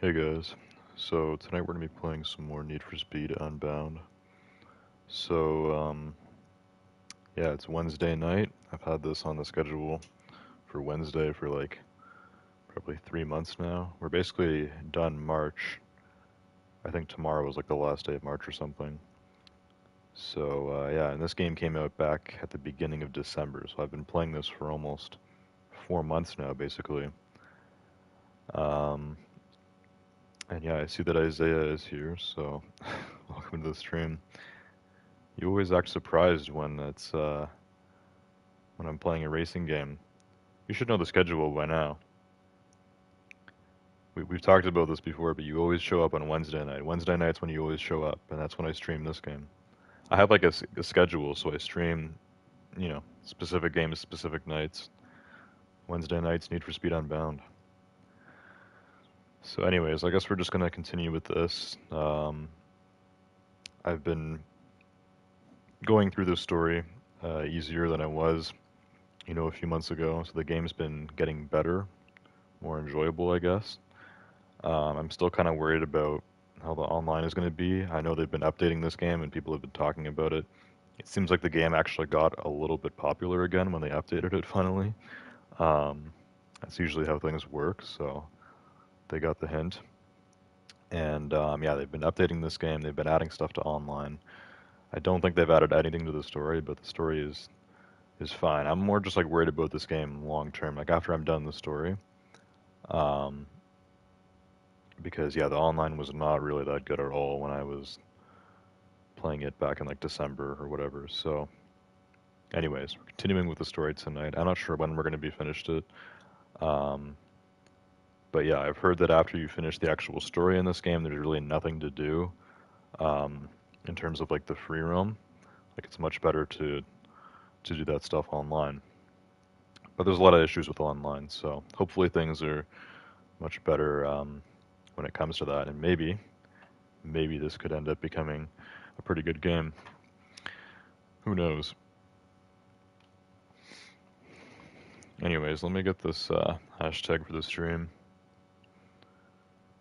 Hey guys, so tonight we're gonna be playing some more Need for Speed Unbound. So, yeah, it's Wednesday night. I've had this on the schedule for Wednesday for like probably 3 months now. We're basically done March. I think tomorrow was like the last day of March or something. So, yeah, and this game came out back at the beginning of December, so I've been playing this for almost 4 months now, basically. Um, and yeah, I see that Isaiah is here, so welcome to the stream. You always act surprised when I'm playing a racing game. You should know the schedule by now. We've talked about this before, but you always show up on Wednesday night. Wednesday night's when you always show up, and that's when I stream this game. I have like a schedule, so I stream, specific games, specific nights. Wednesday nights, Need for Speed Unbound. So, anyways, I guess we're just gonna continue with this. I've been going through this story easier than I was, a few months ago. So the game's been getting better, more enjoyable, I guess. I'm still kind of worried about how the online is going to be. I know they've been updating this game and people have been talking about it. It seems like the game actually got a little bit popular again when they updated it finally. Um, that's usually how things work, so they got the hint. And yeah, they've been updating this game. They've been adding stuff to online. I don't think they've added anything to the story, but the story is fine. I'm more just like worried about this game long term. Like after I'm done the story, um, because yeah, the online was not really that good at all when I was playing it back in like December or whatever. So, anyways, we're continuing with the story tonight. I'm not sure when we're going to be finished it. Um, but yeah, I've heard that after you finish the actual story in this game, there's really nothing to do um, in terms of like the free roam. Like it's much better to do that stuff online. But there's a lot of issues with online, so hopefully things are much better when it comes to that, and maybe this could end up becoming a pretty good game. Who knows? Anyways, let me get this hashtag for the stream.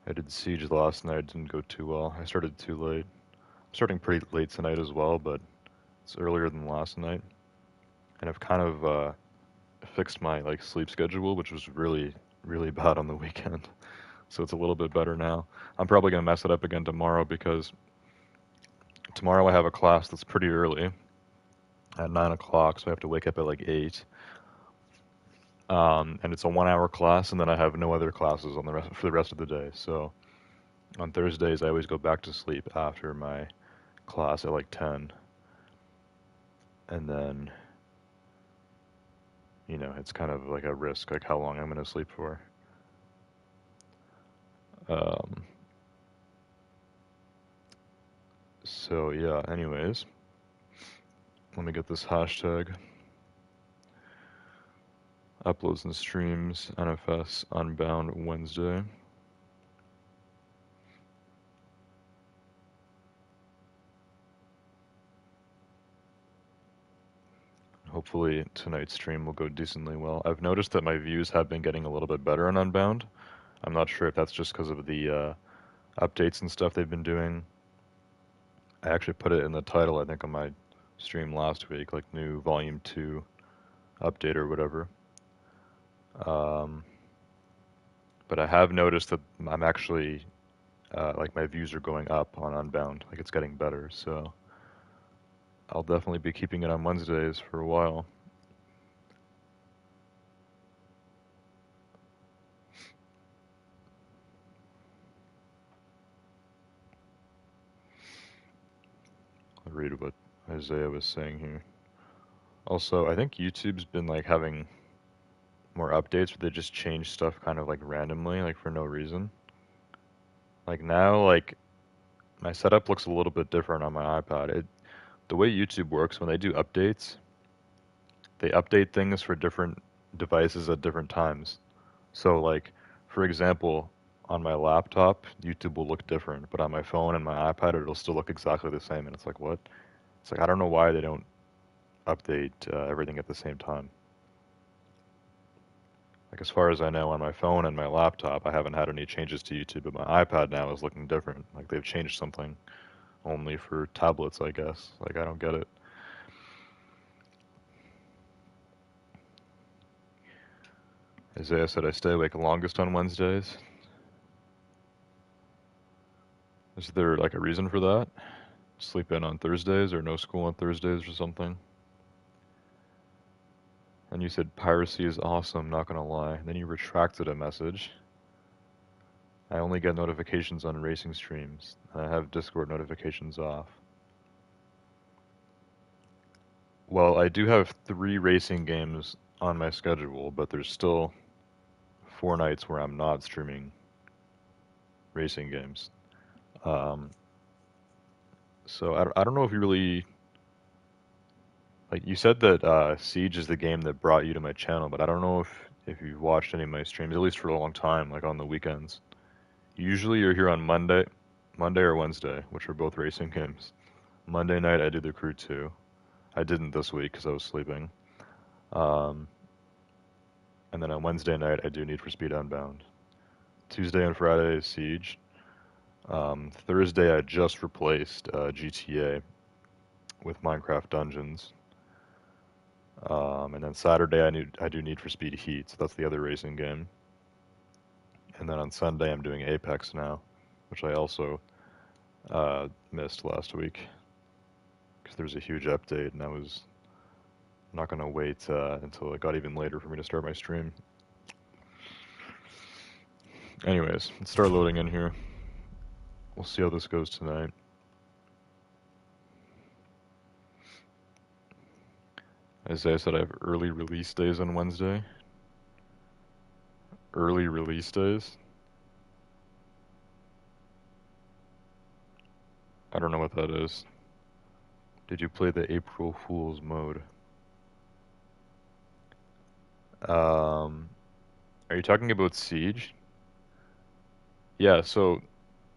I did Siege last night, didn't go too well. I started too late. I'm starting pretty late tonight as well, but it's earlier than last night. And I've kind of fixed my like sleep schedule, which was really bad on the weekend. So it's a little bit better now. I'm probably gonna mess it up again tomorrow because tomorrow I have a class that's pretty early at 9 o'clock, so I have to wake up at like 8. And it's a 1 hour class, and then I have no other classes on for the rest of the day. So on Thursdays, I always go back to sleep after my class at like 10, and then it's kind of like a risk, like how long I'm going to sleep for. Um, so yeah. Anyways, let me get this hashtag. Uploads and streams, NFS Unbound Wednesday. Hopefully tonight's stream will go decently well. I've noticed that my views have been getting a little bit better on Unbound. I'm not sure if that's just because of the updates and stuff they've been doing. I actually put it in the title, I think, on my stream last week, like new Volume 2 update or whatever. Um, but I have noticed that I'm actually, like, my views are going up on Unbound. Like, it's getting better, so I'll definitely be keeping it on Wednesdays for a while. I'll read what Isaiah was saying here. Also, I think YouTube's been, like, having more updates, but they just change stuff kind of, like, randomly, like, for no reason. Like, now, like, my setup looks a little bit different on my iPad. The way YouTube works, when they do updates, they update things for different devices at different times. So, like, for example, on my laptop, YouTube will look different, but on my phone and my iPad, it'll still look exactly the same. And it's like, what? It's like, I don't know why they don't update everything at the same time. Like as far as I know, on my phone and my laptop, I haven't had any changes to YouTube, but my iPad now is looking different. Like they've changed something only for tablets, I guess. Like I don't get it. Isaiah said I stay awake longest on Wednesdays. Is there like a reason for that? Sleep in on Thursdays or no school on Thursdays or something? And you said piracy is awesome, not gonna lie. Then you retracted a message. I only get notifications on racing streams. I have Discord notifications off. Well, I do have 3 racing games on my schedule, but there's still 4 nights where I'm not streaming racing games. Um, so I don't know if you really like you said that Siege is the game that brought you to my channel, but I don't know if you've watched any of my streams, at least for a long time, like on the weekends. Usually you're here on Monday or Wednesday, which are both racing games. Monday night I do the Crew 2. I didn't this week because I was sleeping. Um, and then on Wednesday night I do Need for Speed Unbound. Tuesday and Friday is Siege. Thursday I just replaced GTA with Minecraft Dungeons. And then Saturday I do Need for Speed Heat, so that's the other racing game. And then on Sunday I'm doing Apex now, which I also missed last week because there was a huge update, and I was not gonna wait until it got even later for me to start my stream. Anyways, let's start loading in here. We'll see how this goes tonight. As I said, I have early release days on Wednesday. Early release days? I don't know what that is. Did you play the April Fool's mode? Um, are you talking about Siege? Yeah, so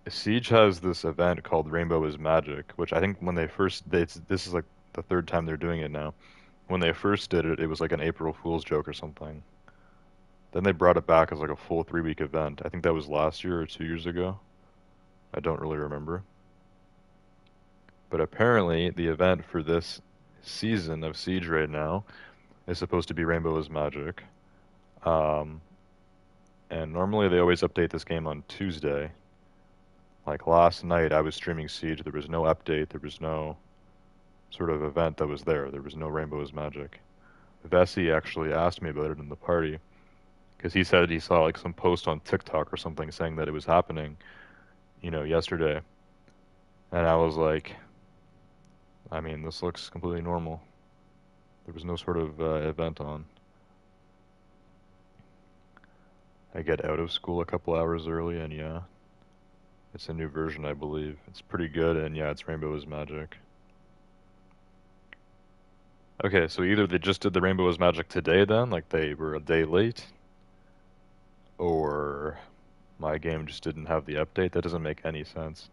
Siege has this event called Rainbow is Magic, which I think when this is like the third time they're doing it now. When they first did it, it was like an April Fool's joke or something. Then they brought it back as like a full 3-week event. I think that was last year or 2 years ago. I don't really remember. But apparently, the event for this season of Siege right now is supposed to be Rainbow is Magic. Um, and normally they always update this game on Tuesday. Like last night, I was streaming Siege. There was no update. There was no sort of event that was there. There was no Rainbow is Magic. Vessi actually asked me about it in the party because he said he saw like some post on TikTok or something saying that it was happening, yesterday. And I was like, I mean, this looks completely normal. There was no sort of event on. I get out of school a couple hours early, and yeah, it's a new version, I believe. It's pretty good, and yeah, it's Rainbow is Magic. Okay, so either they just did the Rainbow is Magic today then, like they were a day late, or my game just didn't have the update. That doesn't make any sense.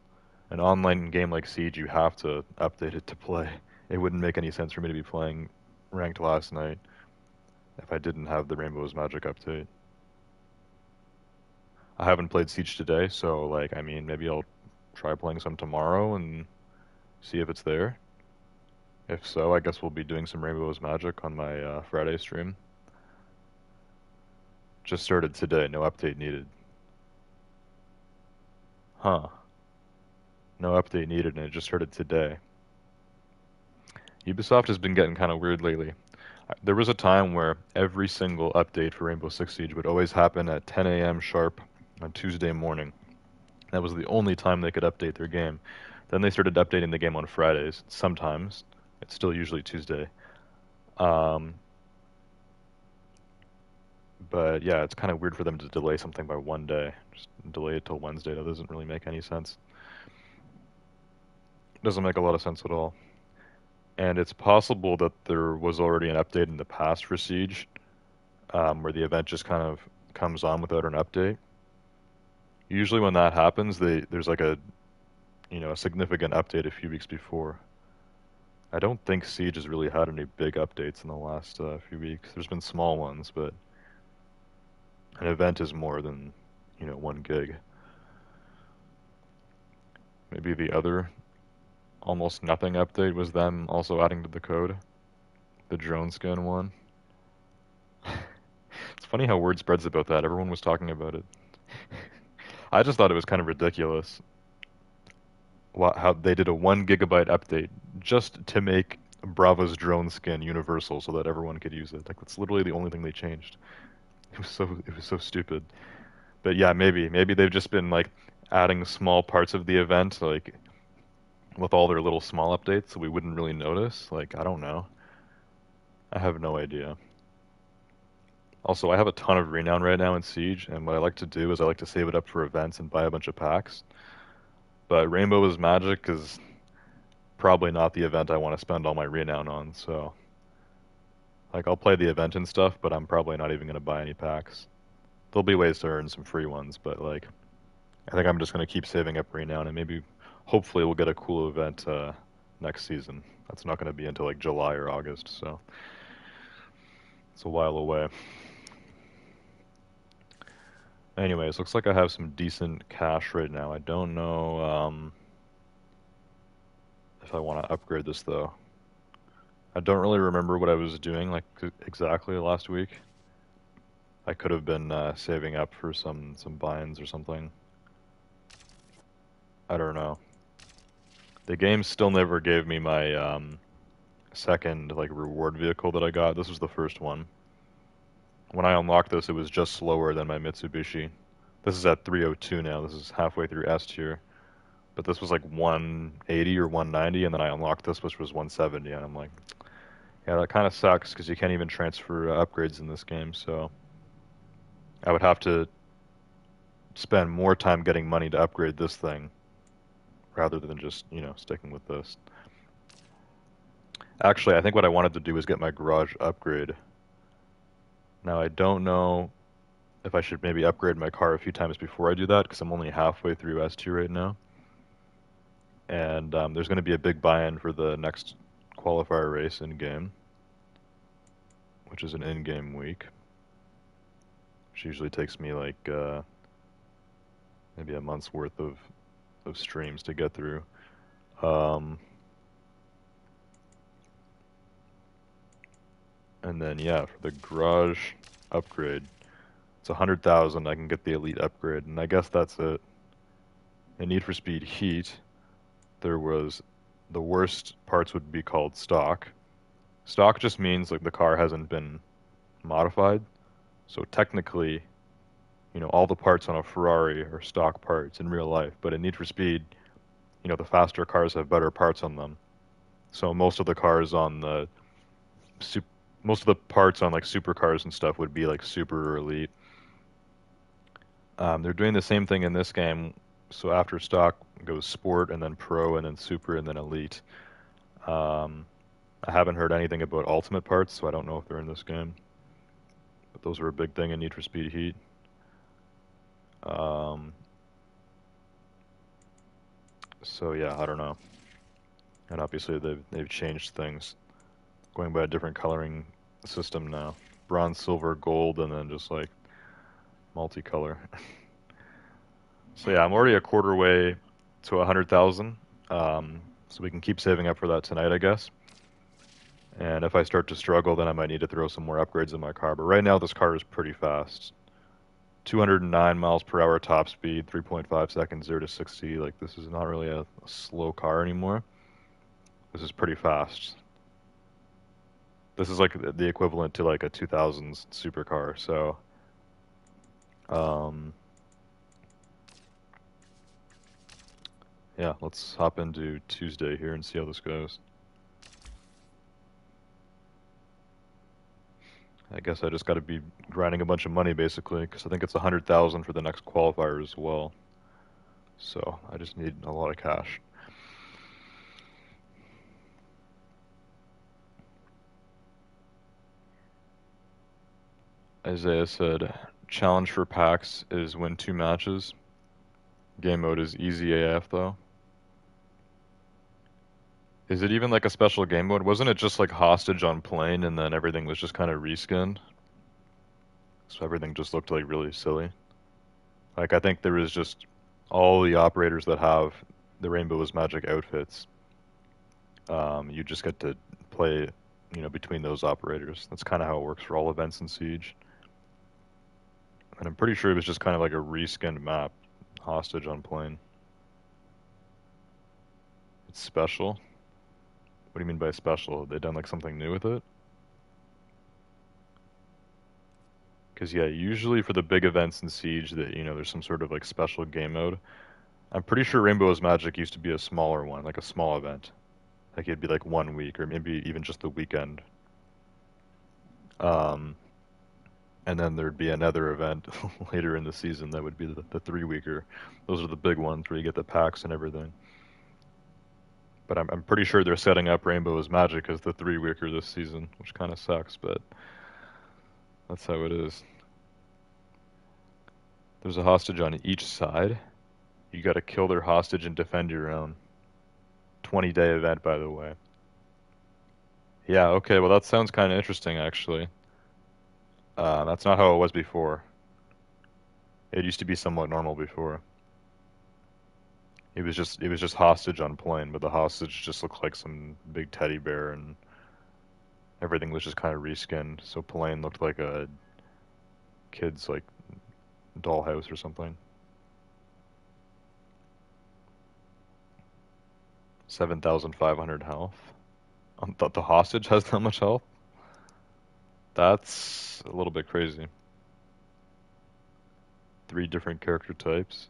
An online game like Siege, you have to update it to play. It wouldn't make any sense for me to be playing ranked last night if I didn't have the Rainbow is Magic update. I haven't played Siege today, so like, I mean, maybe I'll try playing some tomorrow and see if it's there. If so, I guess we'll be doing some Rainbow is Magic on my Friday stream. Just started today, no update needed. Huh. No update needed, and it just started today. Ubisoft has been getting kind of weird lately. There was a time where every single update for Rainbow Six Siege would always happen at 10 a.m. sharp on Tuesday morning. That was the only time they could update their game. Then they started updating the game on Fridays. Sometimes. It's still usually Tuesday. Um, but yeah, it's kind of weird for them to delay something by one day. Just delay it till Wednesday. That doesn't really make any sense. Doesn't make a lot of sense at all. And it's possible that there was already an update in the past for Siege, where the event just kind of comes on without an update. Usually when that happens, there's like a significant update a few weeks before. I don't think Siege has really had any big updates in the last few weeks. There's been small ones, but An event is more than, 1 gig. Maybe the other almost nothing update was them also adding to the code, the drone skin one. It's funny how word spreads about that. Everyone was talking about it. I just thought it was kind of ridiculous how they did a 1 gigabyte update just to make Bravo's drone skin universal so that everyone could use it. Like that's literally the only thing they changed. It was so stupid. But yeah, maybe they've just been like adding small parts of the event like with all their little small updates so we wouldn't really notice. Like I don't know. I have no idea. Also, I have a ton of renown right now in Siege, and what I like to do is I like to save it up for events and buy a bunch of packs. But Rainbow is Magic is probably not the event I want to spend all my renown on, so like I'll play the event and stuff, but I'm probably not even going to buy any packs. There'll be ways to earn some free ones, but like I think I'm just going to keep saving up renown and maybe hopefully we'll get a cool event next season. That's not going to be until like July or August, so it's a while away. Anyways, looks like I have some decent cash right now. I don't know if I want to upgrade this though. I don't really remember what I was doing like exactly last week. I could have been saving up for some binds or something. I don't know. The game still never gave me my second like reward vehicle that I got. This was the first one. When I unlocked this, it was just slower than my Mitsubishi. This is at 302 now. This is halfway through S tier. But this was like 180 or 190, and then I unlocked this, which was 170, and I'm like, yeah, that kind of sucks because you can't even transfer upgrades in this game. So I would have to spend more time getting money to upgrade this thing rather than just, sticking with this. Actually, I think what I wanted to do was get my garage upgrade. Now, I don't know if I should maybe upgrade my car a few times before I do that because I'm only halfway through S2 right now. And there's going to be a big buy-in for the next qualifier race in-game, which is an in-game week, which usually takes me like maybe a month's worth of streams to get through. Um, and then yeah, for the garage upgrade, it's 100,000. I can get the elite upgrade, and I guess that's it. In Need for Speed Heat, there was the worst parts would be called stock. Stock just means like the car hasn't been modified. So technically, all the parts on a Ferrari are stock parts in real life. But in Need for Speed, the faster cars have better parts on them. So most of the parts on like supercars and stuff would be like super or elite. They're doing the same thing in this game. So after stock goes sport and then pro and then super and then elite. Um, I haven't heard anything about ultimate parts, so I don't know if they're in this game. But those were a big thing in Need for Speed Heat. Um, so yeah, I don't know. And obviously they've changed things, going by a different coloring system now. Bronze, silver, gold, and then just like multicolor. So yeah, I'm already a quarter way to 100,000. So we can keep saving up for that tonight, I guess. And if I start to struggle, then I might need to throw some more upgrades in my car. But right now, this car is pretty fast. 209 miles per hour top speed, 3.5 seconds 0 to 60. Like this is not really a slow car anymore. This is pretty fast. This is like the equivalent to like a 2000s supercar. So, um, yeah, let's hop into Tuesday here and see how this goes. I guess I just got to be grinding a bunch of money basically, because I think it's 100,000 for the next qualifier as well. So I just need a lot of cash. Isaiah said, challenge for packs is win 2 matches. Game mode is easy AF though. Is it even like a special game mode? Wasn't it just like hostage on plane and then everything was just kind of reskinned? So everything just looked like really silly. Like I think there is just all the operators that have the Rainbow is Magic outfits. You just get to play, between those operators. That's kind of how it works for all events in Siege. And I'm pretty sure it was just kind of like a reskinned map, hostage on plane. It's special. What do you mean by special? Have they done like something new with it? Because yeah, usually for the big events in Siege, that there's some sort of like special game mode. I'm pretty sure Rainbow's Magic used to be a smaller one, like a small event. Like it'd be like 1 week or maybe even just the weekend. Um, and then there'd be another event later in the season that would be the 3-weeker. Those are the big ones where you get the packs and everything. But I'm pretty sure they're setting up Rainbow's Magic as the 3-weeker this season, which kind of sucks, but that's how it is. There's a hostage on each side. You got to kill their hostage and defend your own. 20-day event, by the way. Yeah, okay, well that sounds kind of interesting, actually. That's not how it was before. It used to be somewhat normal before. It was just hostage on plane, but the hostage just looked like some big teddy bear, and everything was just kind of reskinned. So plane looked like a kid's like dollhouse or something. 7,500 health. The hostage has that much health? That's a little bit crazy. 3 different character types.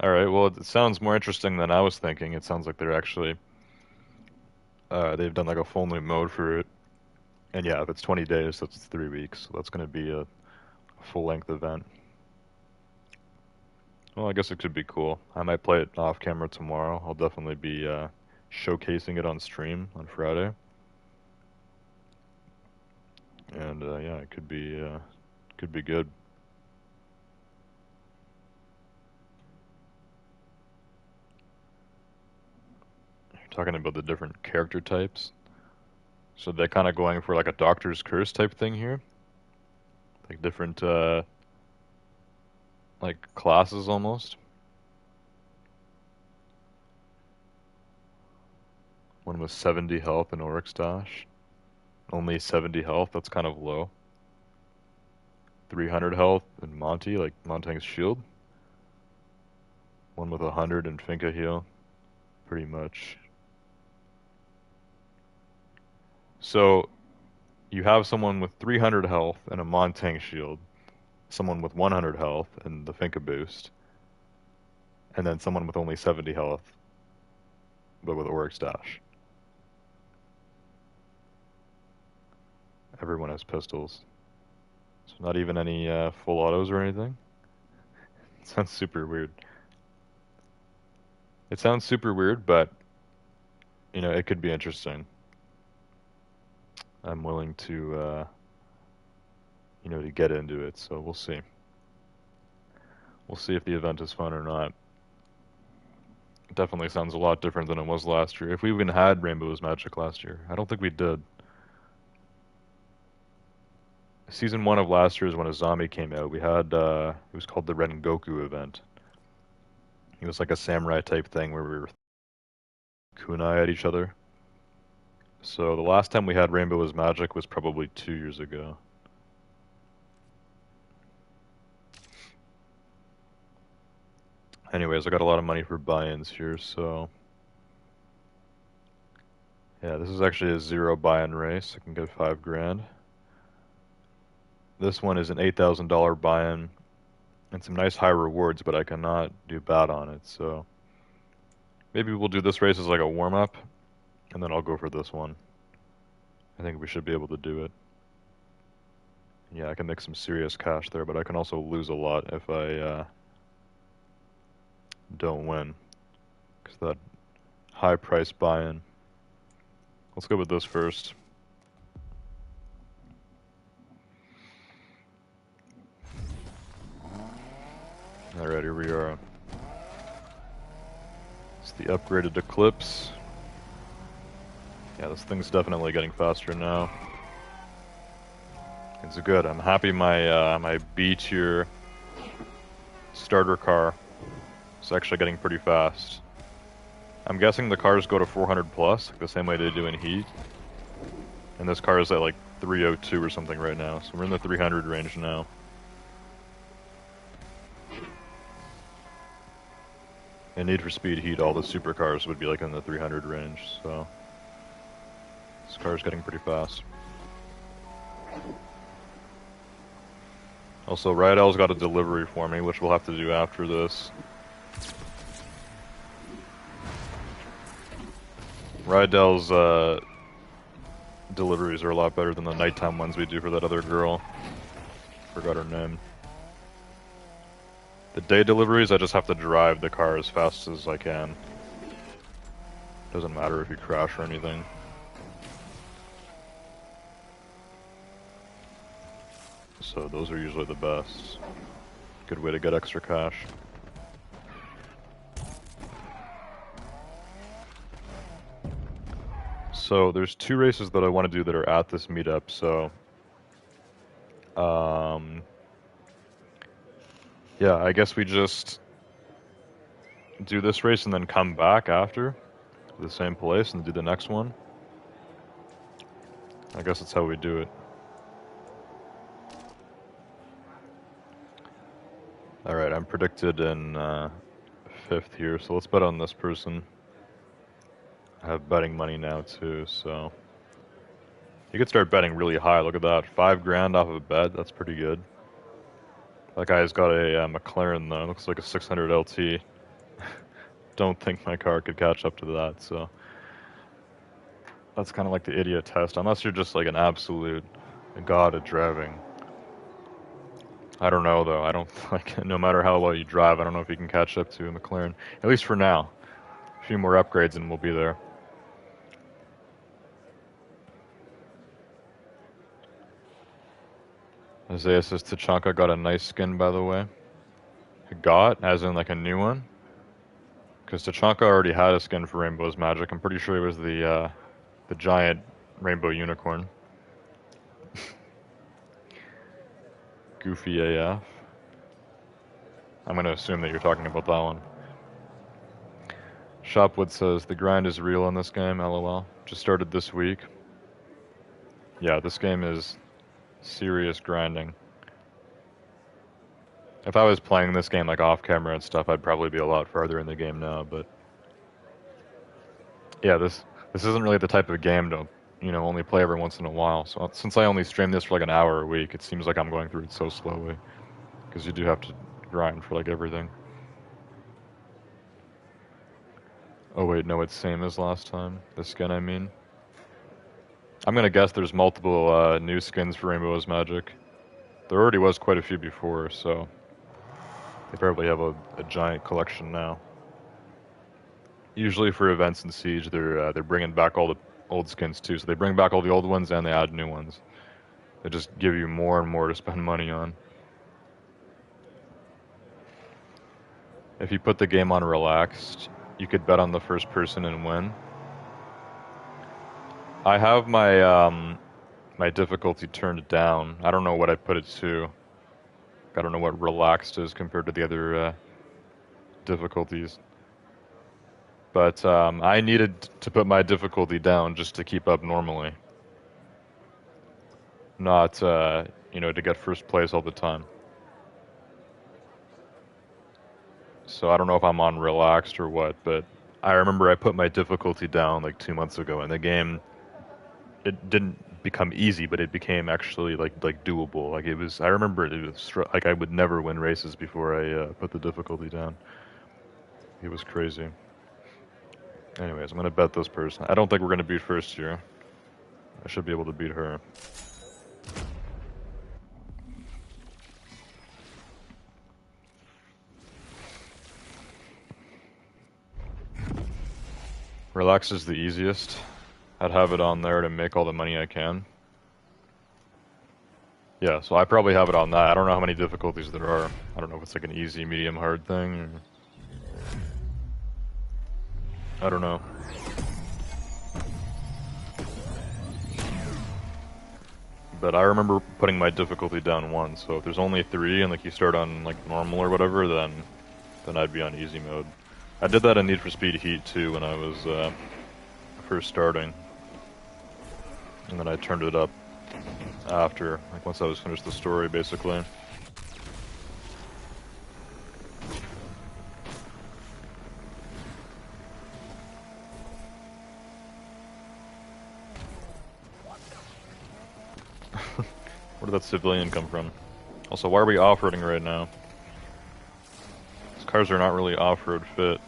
Alright, well, it sounds more interesting than I was thinking. It sounds like they're actually, they've done like a full new mode for it. And yeah, if it's 20 days, that's 3 weeks. So that's going to be a full-length event. Well, I guess it could be cool. I might play it off camera tomorrow. I'll definitely be showcasing it on stream on Friday. And yeah, it could be good. You're talking about the different character types. So they're kind of going for like a Doctor's Curse type thing here, like different like classes almost. One with 70 health and Oryx Dash. Only 70 health, that's kind of low. 300 health and Monty, like Montang's shield. One with 100 and Finka heal, pretty much. So you have someone with 300 health and a Montang shield, someone with 100 health and the Finka boost, and then someone with only 70 health, but with Oryx Dash. Everyone has pistols. So not even any full autos or anything? It sounds super weird. It sounds super weird, but, it could be interesting. I'm willing to get into it, so we'll see. We'll see if the event is fun or not. It definitely sounds a lot different than it was last year. If we even had Rainbow's Magic last year. I don't think we did. Season 1 of last year is when a zombie came out. We had, it was called the Rengoku event. It was like a samurai type thing where we were kunai at each other. So the last time we had Rainbow's Magic was probably 2 years ago. Anyways, I got a lot of money for buy-ins here, so... Yeah, this is actually a 0 buy-in race. I can get 5 grand. This one is an $8,000 buy-in and some nice high rewards, but I cannot do bad on it, so... Maybe we'll do this race as like a warm-up, and then I'll go for this one. I think we should be able to do it. Yeah, I can make some serious cash there, but I can also lose a lot if I don't win. Because that high price buy-in. Let's go with this first. Alright, here we are. It's the upgraded Eclipse. Yeah, this thing's definitely getting faster now. It's good. I'm happy my my B tier starter car is actually getting pretty fast. I'm guessing the cars go to 400 plus, like the same way they do in Heat. And this car is at like 302 or something right now, so we're in the 300 range now. In Need for Speed Heat, all the supercars would be like in the 300 range, so this car is getting pretty fast. Also, Rydell's got a delivery for me, which we'll have to do after this. Rydell's deliveries are a lot better than the nighttime ones we do for that other girl. Forgot her name. The day deliveries, I just have to drive the car as fast as I can. Doesn't matter if you crash or anything. So those are usually the best. Good way to get extra cash. So there's 2 races that I want to do that are at this meetup, so yeah, I guess we just do this race and then come back after to the same place and do the next one. I guess that's how we do it. Alright, I'm predicted in 5th here, so let's bet on this person. I have betting money now too, so you could start betting really high. Look at that, 5 grand off of a bet. That's pretty good. That guy's got a McLaren though. It looks like a 600 LT. Don't think my car could catch up to that, so that's kind of like the idiot test, unless you're just like an absolute god at driving. I don't know though. I don't like, no matter how well you drive, I don't know if you can catch up to a McLaren. At least for now. A few more upgrades and we'll be there. Isaiah says Tachanka got a nice skin, by the way. Got, as in like a new one? Because Tachanka already had a skin for Rainbow's Magic. I'm pretty sure it was the giant rainbow unicorn. Goofy AF. I'm going to assume that you're talking about that one. Shopwood says, the grind is real in this game, lol. Just started this week. Yeah, this game is serious grinding. If I was playing this game like off camera and stuff, I'd probably be a lot farther in the game now, but yeah, this isn't really the type of game to, you know, only play every once in a while. So since I only stream this for like an hour a week, it seems like I'm going through it so slowly, because you do have to grind for like everything. Oh wait, no, it's same as last time. The skin, I mean. I'm gonna guess there's multiple new skins for Rainbow's Magic. There already was quite a few before, so they probably have a giant collection now. Usually for events in Siege, they're bringing back all the old skins too. So they bring back all the old ones and they add new ones. They just give you more and more to spend money on. If you put the game on relaxed, you could bet on the first person and win. I have my my difficulty turned down. I don't know what I put it to. I don't know what relaxed is compared to the other difficulties. But I needed to put my difficulty down just to keep up normally. Not, you know, to get first place all the time. So I don't know if I'm on relaxed or what, but I remember I put my difficulty down like 2 months ago, and the game, it didn't become easy, but it became actually like doable. Like it was, I remember it was like I would never win races before I put the difficulty down. It was crazy. Anyways, I'm gonna bet this person. I don't think we're gonna beat first here. I should be able to beat her. Relax is the easiest. I'd have it on there to make all the money I can. Yeah, so I probably have it on that. I don't know how many difficulties there are. I don't know if it's like an easy, medium, hard thing. Or... I don't know. but I remember putting my difficulty down 1, so if there's only 3 and like you start on like normal or whatever, then I'd be on easy mode. I did that in Need for Speed Heat too when I was first starting, and then I turned it up after, like once I was finished the story, basically. Where did that civilian come from? Also, why are we off-roading right now? These cars are not really off-road fit.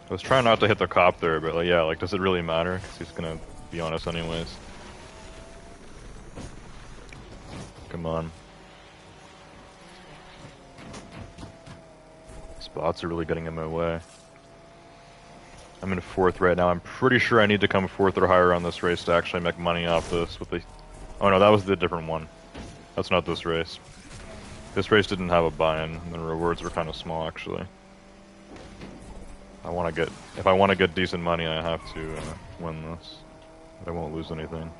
I was trying not to hit the cop there, but like, yeah, like, does it really matter? Because he's gonna be on us anyways. Come on. Spots are really getting in my way. I'm in 4th right now. I'm pretty sure I need to come 4th or higher on this race to actually make money off this with the... Oh no, that was the different one. That's not this race. This race didn't have a buy-in, and the rewards were kind of small, actually. If I want to get decent money, I have to win this. But I won't lose anything.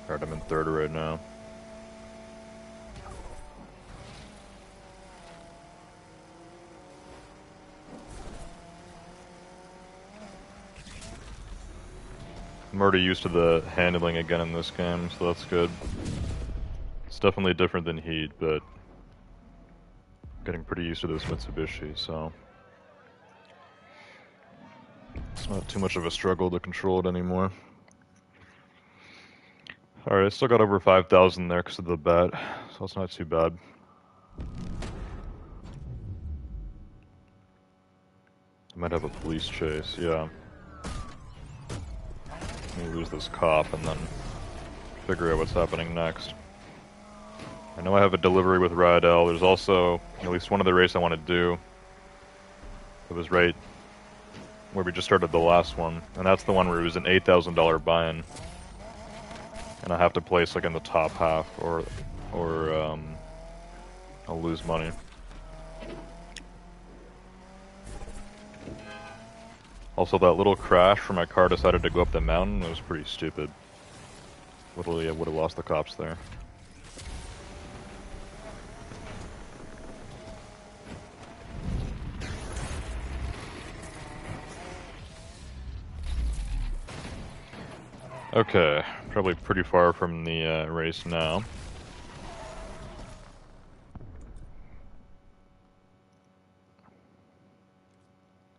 Alright, I'm in 3rd right now. I'm already used to the handling again in this game, so that's good. It's definitely different than Heat, but getting pretty used to this Mitsubishi, so it's not too much of a struggle to control it anymore. Alright, I still got over 5,000 there because of the bet, so it's not too bad. I might have a police chase, yeah. Let me lose this cop and then figure out what's happening next. I know I have a delivery with Rydell. There's also at least one other race I want to do. It was right where we just started the last one, and that's the one where it was an $8,000 buy-in. And I have to place like in the top half or I'll lose money. Also, that little crash where my car decided to go up the mountain was pretty stupid. Literally, I would have lost the cops there. Okay, probably pretty far from the race now.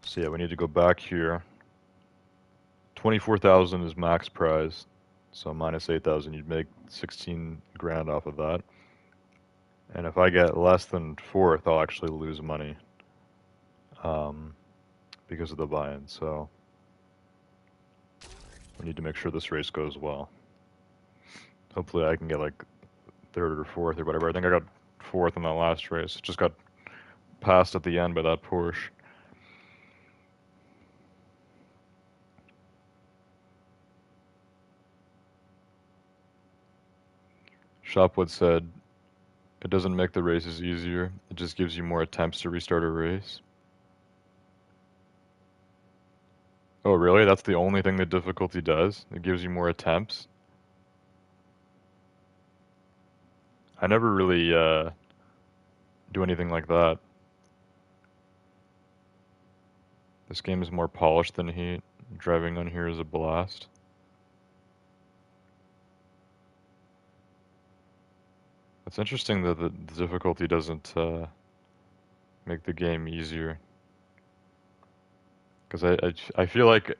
So yeah, we need to go back here. 24,000 is max prize, so minus 8,000, you'd make 16 grand off of that. And if I get less than 4th, I'll actually lose money because of the buy-in. So we need to make sure this race goes well. Hopefully I can get like 3rd or 4th or whatever. I think I got 4th in that last race. Just got passed at the end by that Porsche. Shopwood said, it doesn't make the races easier, it just gives you more attempts to restart a race. Oh really? That's the only thing the difficulty does? It gives you more attempts? I never really do anything like that. This game is more polished than Heat. Driving on here is a blast. It's interesting that the difficulty doesn't make the game easier. Because I feel like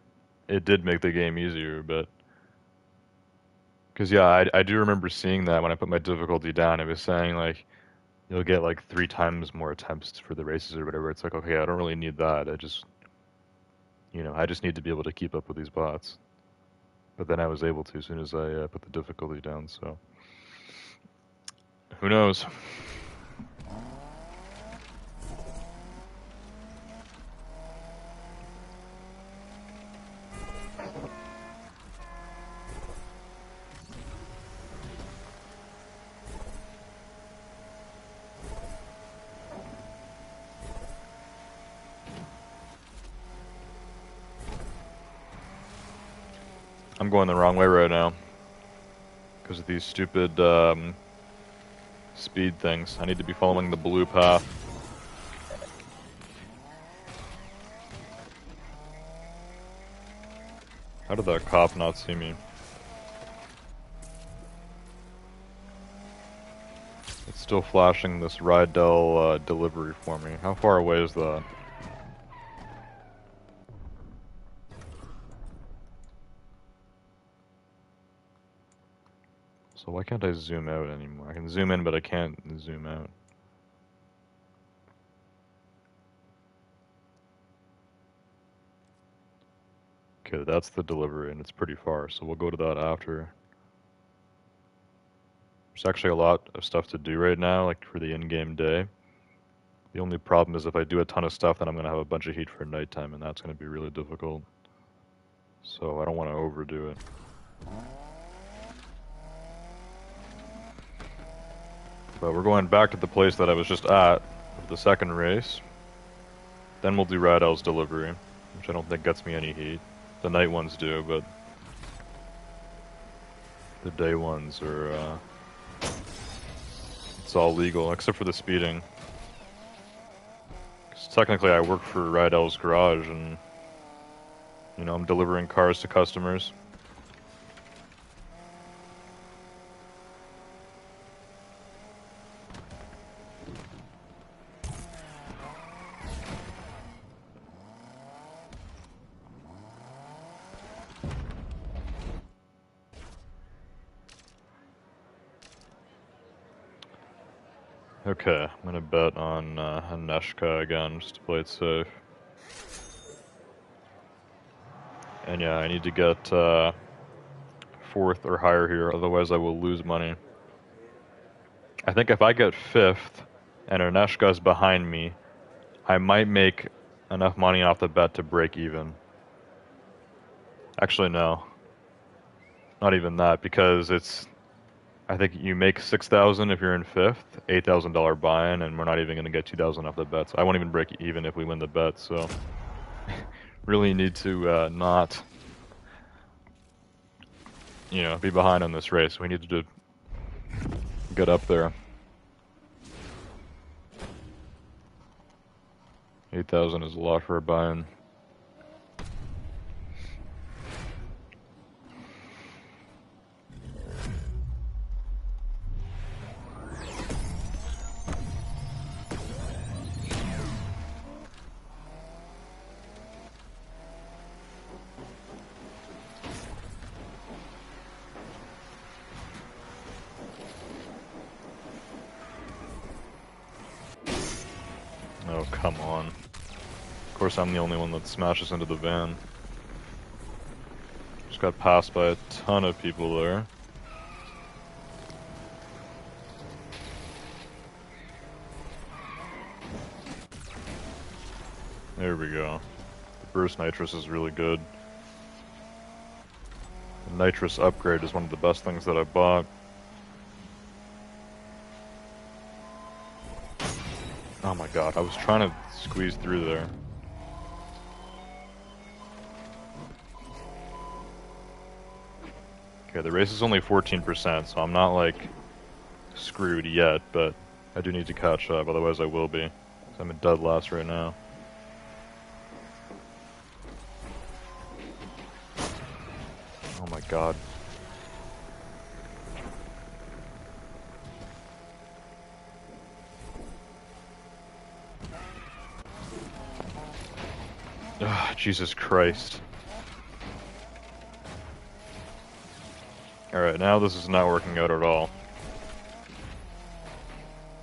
it did make the game easier, but... Because yeah, I do remember seeing that when I put my difficulty down. It was saying like, you'll get like 3 times more attempts for the races or whatever. It's like, okay, I don't really need that. I just, I just need to be able to keep up with these bots. But then I was able to as soon as I put the difficulty down, so... Who knows? I'm going the wrong way right now. Because of these stupid speed things. I need to be following the blue path. How did that cop not see me? It's still flashing this Rydell delivery for me. How far away is that? So why can't I zoom out anymore? I can zoom in, but I can't zoom out. Okay, that's the delivery, and it's pretty far, so we'll go to that after. There's actually a lot of stuff to do right now, like for the in-game day. The only problem is if I do a ton of stuff, then I'm going to have a bunch of heat for nighttime, and that's going to be really difficult. So I don't want to overdo it. But we're going back to the place that I was just at for the second race. Then we'll do Rydell's delivery, which I don't think gets me any heat. The night ones do, but the day ones are, it's all legal, except for the speeding. Because technically I work for Rydell's garage, and, you know, I'm delivering cars to customers. Okay, I'm gonna bet on Aneshka again, just to play it safe. And yeah, I need to get 4th or higher here, otherwise I will lose money. I think if I get 5th and Aneshka's behind me, I might make enough money off the bet to break even. Actually, no. Not even that, because it's... I think you make 6,000 if you're in 5th, $8,000 buy-in, and we're not even going to get 2,000 off the bet. So I won't even break even if we win the bet, so... really need to not... you know, be behind on this race. We need to get up there. 8,000 is a lot for a buy-in. Oh, come on. Of course, I'm the only one that smashes into the van. Just got passed by a ton of people there. There we go. The burst nitrous is really good. The nitrous upgrade is one of the best things that I bought. Oh my god, I was trying to squeeze through there. Okay, the race is only 14%, so I'm not, like, screwed yet, but I do need to catch up, otherwise I will be. So I'm in dead last right now. Oh my god. Ugh, Jesus Christ. Alright, now this is not working out at all.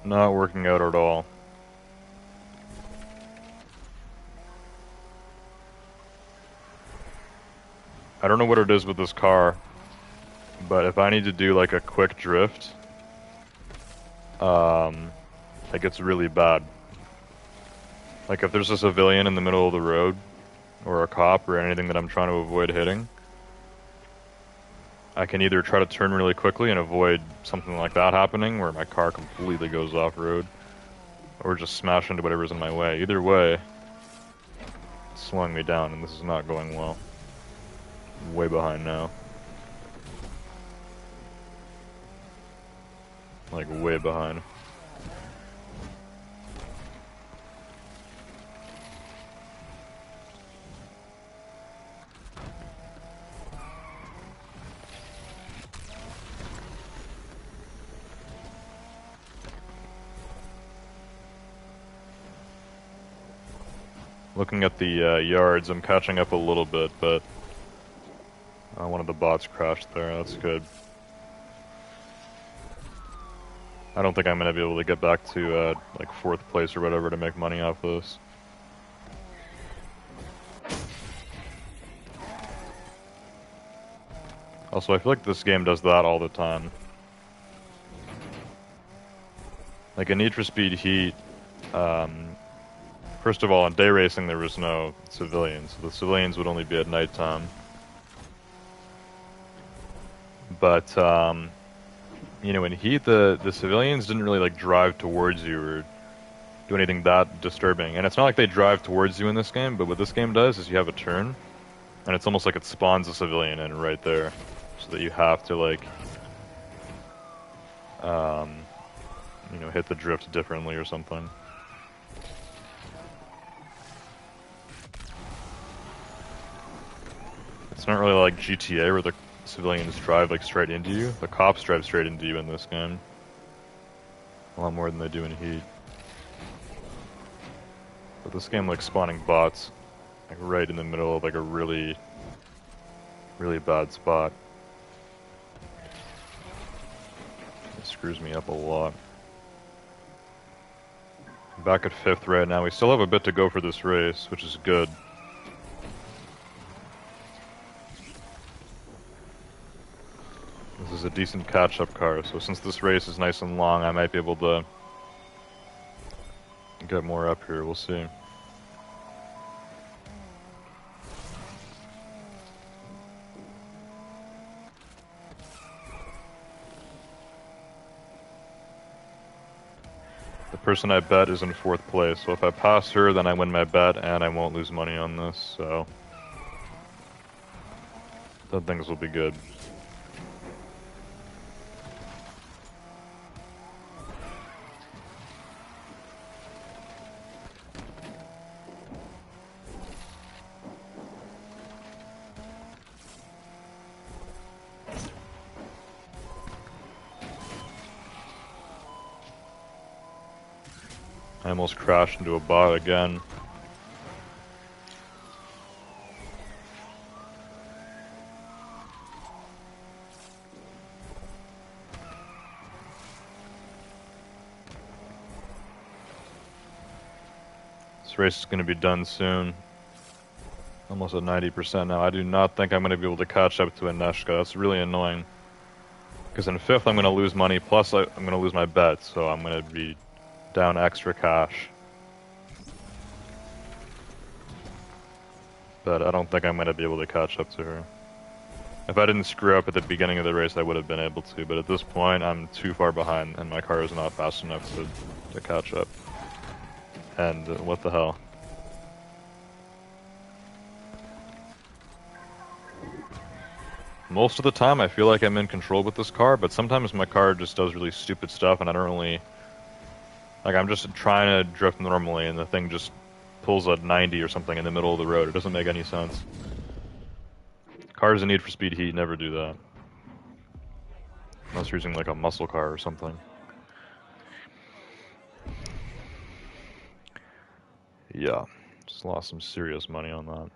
Not working out at all. I don't know what it is with this car, but if I need to do like a quick drift, it gets really bad. Like if there's a civilian in the middle of the road, or a cop, or anything that I'm trying to avoid hitting, I can either try to turn really quickly and avoid something like that happening, where my car completely goes off-road, or just smash into whatever's in my way. Either way, it's slowing me down, and this is not going well. I'm way behind now. Like, way behind. Looking at the yards, I'm catching up a little bit, but one of the bots crashed there. That's good. I don't think I'm going to be able to get back to like 4th place or whatever to make money off this. Also, I feel like this game does that all the time. Like in Need for Speed Heat, first of all, in day racing there was no civilians. So the civilians would only be at nighttime. But, you know, in Heat, the civilians didn't really, like, drive towards you or do anything that disturbing. And it's not like they drive towards you in this game, but what this game does is you have a turn, and it's almost like it spawns a civilian in right there. So that you have to, like, you know, hit the drift differently or something. It's not really like GTA where the civilians drive like straight into you. The cops drive straight into you in this game. A lot more than they do in Heat. But this game like spawning bots like right in the middle of like a really bad spot. It screws me up a lot. I'm back at 5th right now. We still have a bit to go for this race, which is good. This is a decent catch-up car, so since this race is nice and long, I might be able to get more up here. We'll see. The person I bet is in 4th place, so if I pass her, then I win my bet, and I won't lose money on this, so then things will be good. I almost crashed into a bot again. This race is going to be done soon. Almost at 90% now. I do not think I'm going to be able to catch up to Aneshka. That's really annoying. Because in 5th I'm going to lose money, plus I'm going to lose my bet, so I'm going to be down extra cash. But I don't think I'm going to be able to catch up to her. If I didn't screw up at the beginning of the race, I would have been able to, but at this point, I'm too far behind, and my car is not fast enough to catch up. And what the hell? Most of the time, I feel like I'm in control with this car, but sometimes my car just does really stupid stuff, and I don't really... Like, I'm just trying to drift normally, and the thing just pulls at 90 or something in the middle of the road. It doesn't make any sense. Cars in Need for Speed Heat never do that. Unless you're using, like, a muscle car or something. Yeah, just lost some serious money on that.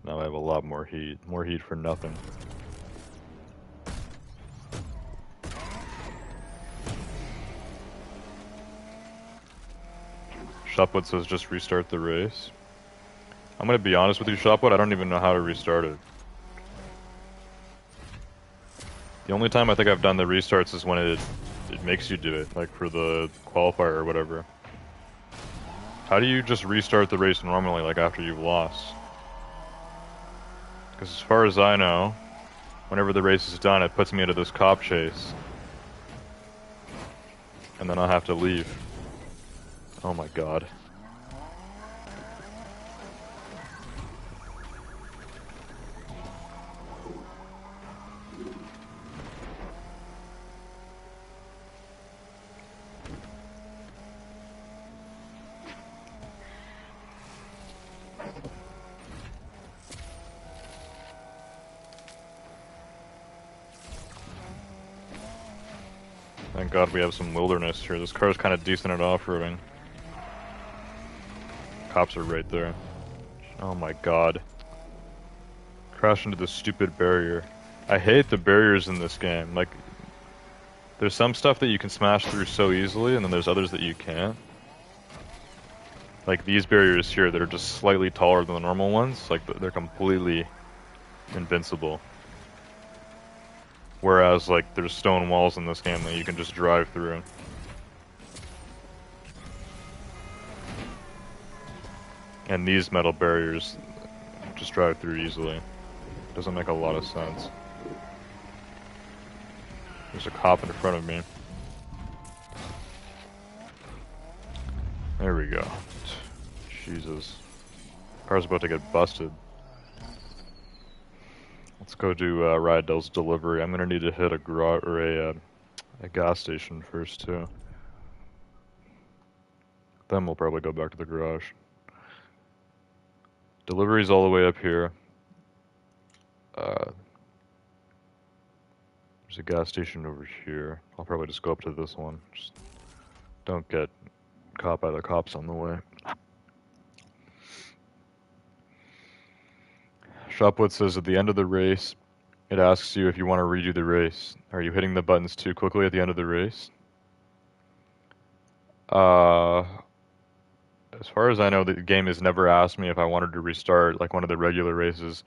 Now I have a lot more heat. More heat for nothing. Shopwood says just restart the race. I'm gonna be honest with you, Shopwood, I don't even know how to restart it. The only time I think I've done the restarts is when it makes you do it, like for the qualifier or whatever. How do you just restart the race normally, like after you've lost? Because as far as I know, whenever the race is done, it puts me into this cop chase. And then I'll have to leave. Oh my god. Thank God we have some wilderness here. This car's kind of decent at off-roading. Cops are right there. Oh my God. Crash into the stupid barrier. I hate the barriers in this game. Like, there's some stuff that you can smash through so easily, and then there's others that you can't. Like these barriers here that are just slightly taller than the normal ones, like they're completely invincible. Whereas like there's stone walls in this game that you can just drive through. And these metal barriers just drive through easily. Doesn't make a lot of sense. There's a cop in front of me. There we go. Jesus. Car's about to get busted. Let's go do Rydell's delivery. I'm gonna need to hit a garage or a gas station first too. Then we'll probably go back to the garage. Delivery's all the way up here. There's a gas station over here. I'll probably just go up to this one. Just don't get caught by the cops on the way. Shopwood says at the end of the race, it asks you if you want to redo the race. Are you hitting the buttons too quickly at the end of the race? As far as I know, the game has never asked me if I wanted to restart like one of the regular races.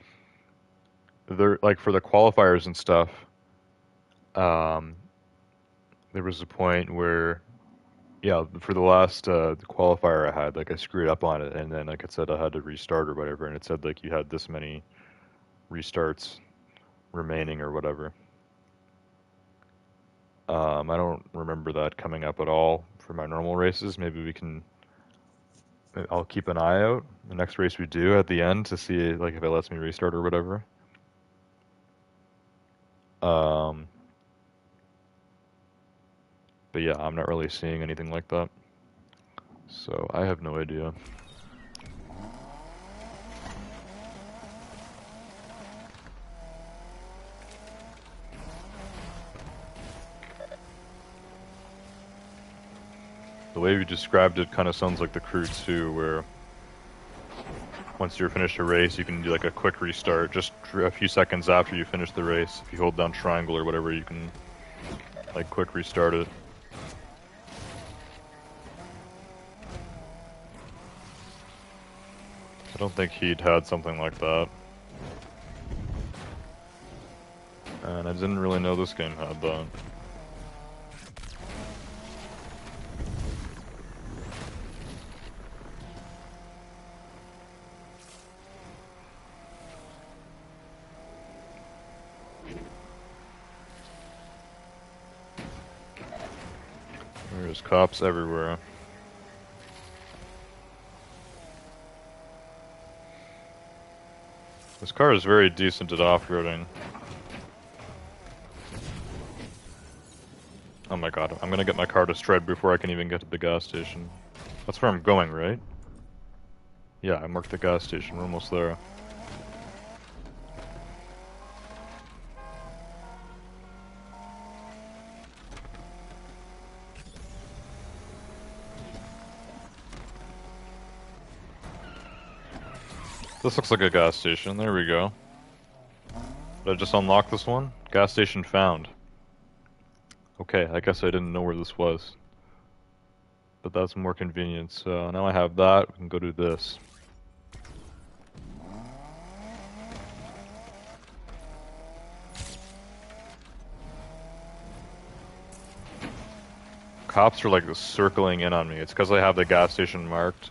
There, like for the qualifiers and stuff, there was a point where, yeah, for the last qualifier I had, like I screwed up on it, and then like it said I had to restart or whatever, and it said like you had this many restarts remaining or whatever. I don't remember that coming up at all for my normal races. Maybe we can. I'll keep an eye out the next race we do at the end to see like if it lets me restart or whatever. But yeah, I'm not really seeing anything like that. So I have no idea. The way you described it kind of sounds like the Crew 2, where once you're finished a race, you can do like a quick restart just a few seconds after you finish the race. If you hold down triangle or whatever, you can like quick restart it. I don't think he'd had something like that. And I didn't really know this game had that. There's cops everywhere. This car is very decent at off-roading. Oh my god, I'm gonna get my car destroyed before I can even get to the gas station. That's where I'm going, right? Yeah, I marked the gas station, we're almost there. This looks like a gas station, there we go. Did I just unlock this one? Gas station found. Okay, I guess I didn't know where this was. But that's more convenient, so now I have that, we can go do this. Cops are like circling in on me. It's because I have the gas station marked.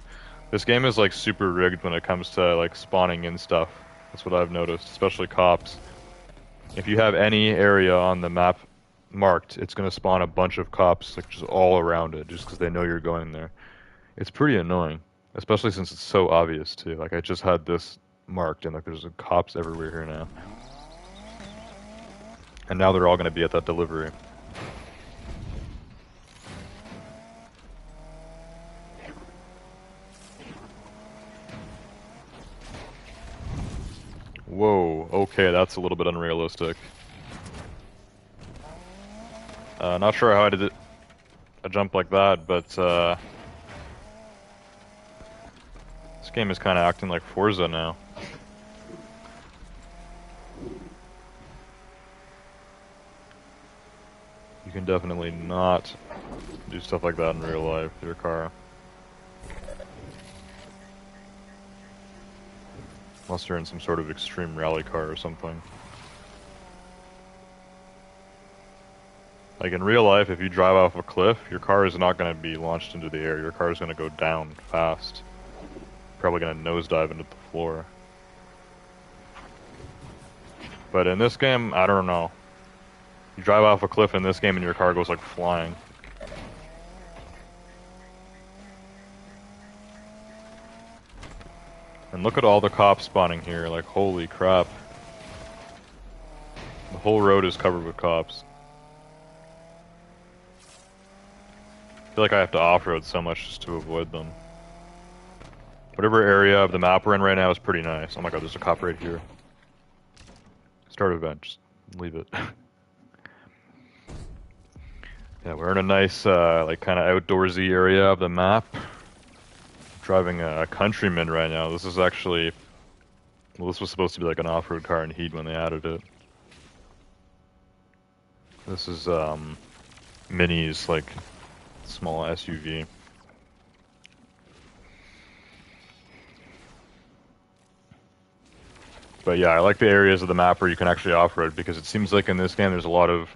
This game is like super rigged when it comes to like spawning in stuff. That's what I've noticed, especially cops. If you have any area on the map marked, it's going to spawn a bunch of cops like just all around it just because they know you're going there. It's pretty annoying, especially since it's so obvious too. Like I just had this marked and like there's cops everywhere here now. And now they're all going to be at that delivery. Whoa, okay, that's a little bit unrealistic. Not sure how I did it. a jump like that, but this game is kind of acting like Forza now. You can definitely not do stuff like that in real life with your car. Unless you're in some sort of extreme rally car or something. Like in real life, if you drive off a cliff, your car is not going to be launched into the air. Your car is going to go down fast. Probably going to nosedive into the floor. But in this game, I don't know. You drive off a cliff in this game and your car goes like flying. And look at all the cops spawning here, like holy crap. The whole road is covered with cops. I feel like I have to off-road so much just to avoid them. Whatever area of the map we're in right now is pretty nice. Oh my god, there's a cop right here. Start event, just leave it. Yeah, we're in a nice, like kind of outdoorsy area of the map. Driving a Countryman right now. This is actually, well, this was supposed to be like an off-road car in Heat when they added it. This is Mini's like small SUV. But yeah, I like the areas of the map where you can actually off-road because it seems like in this game there's a lot of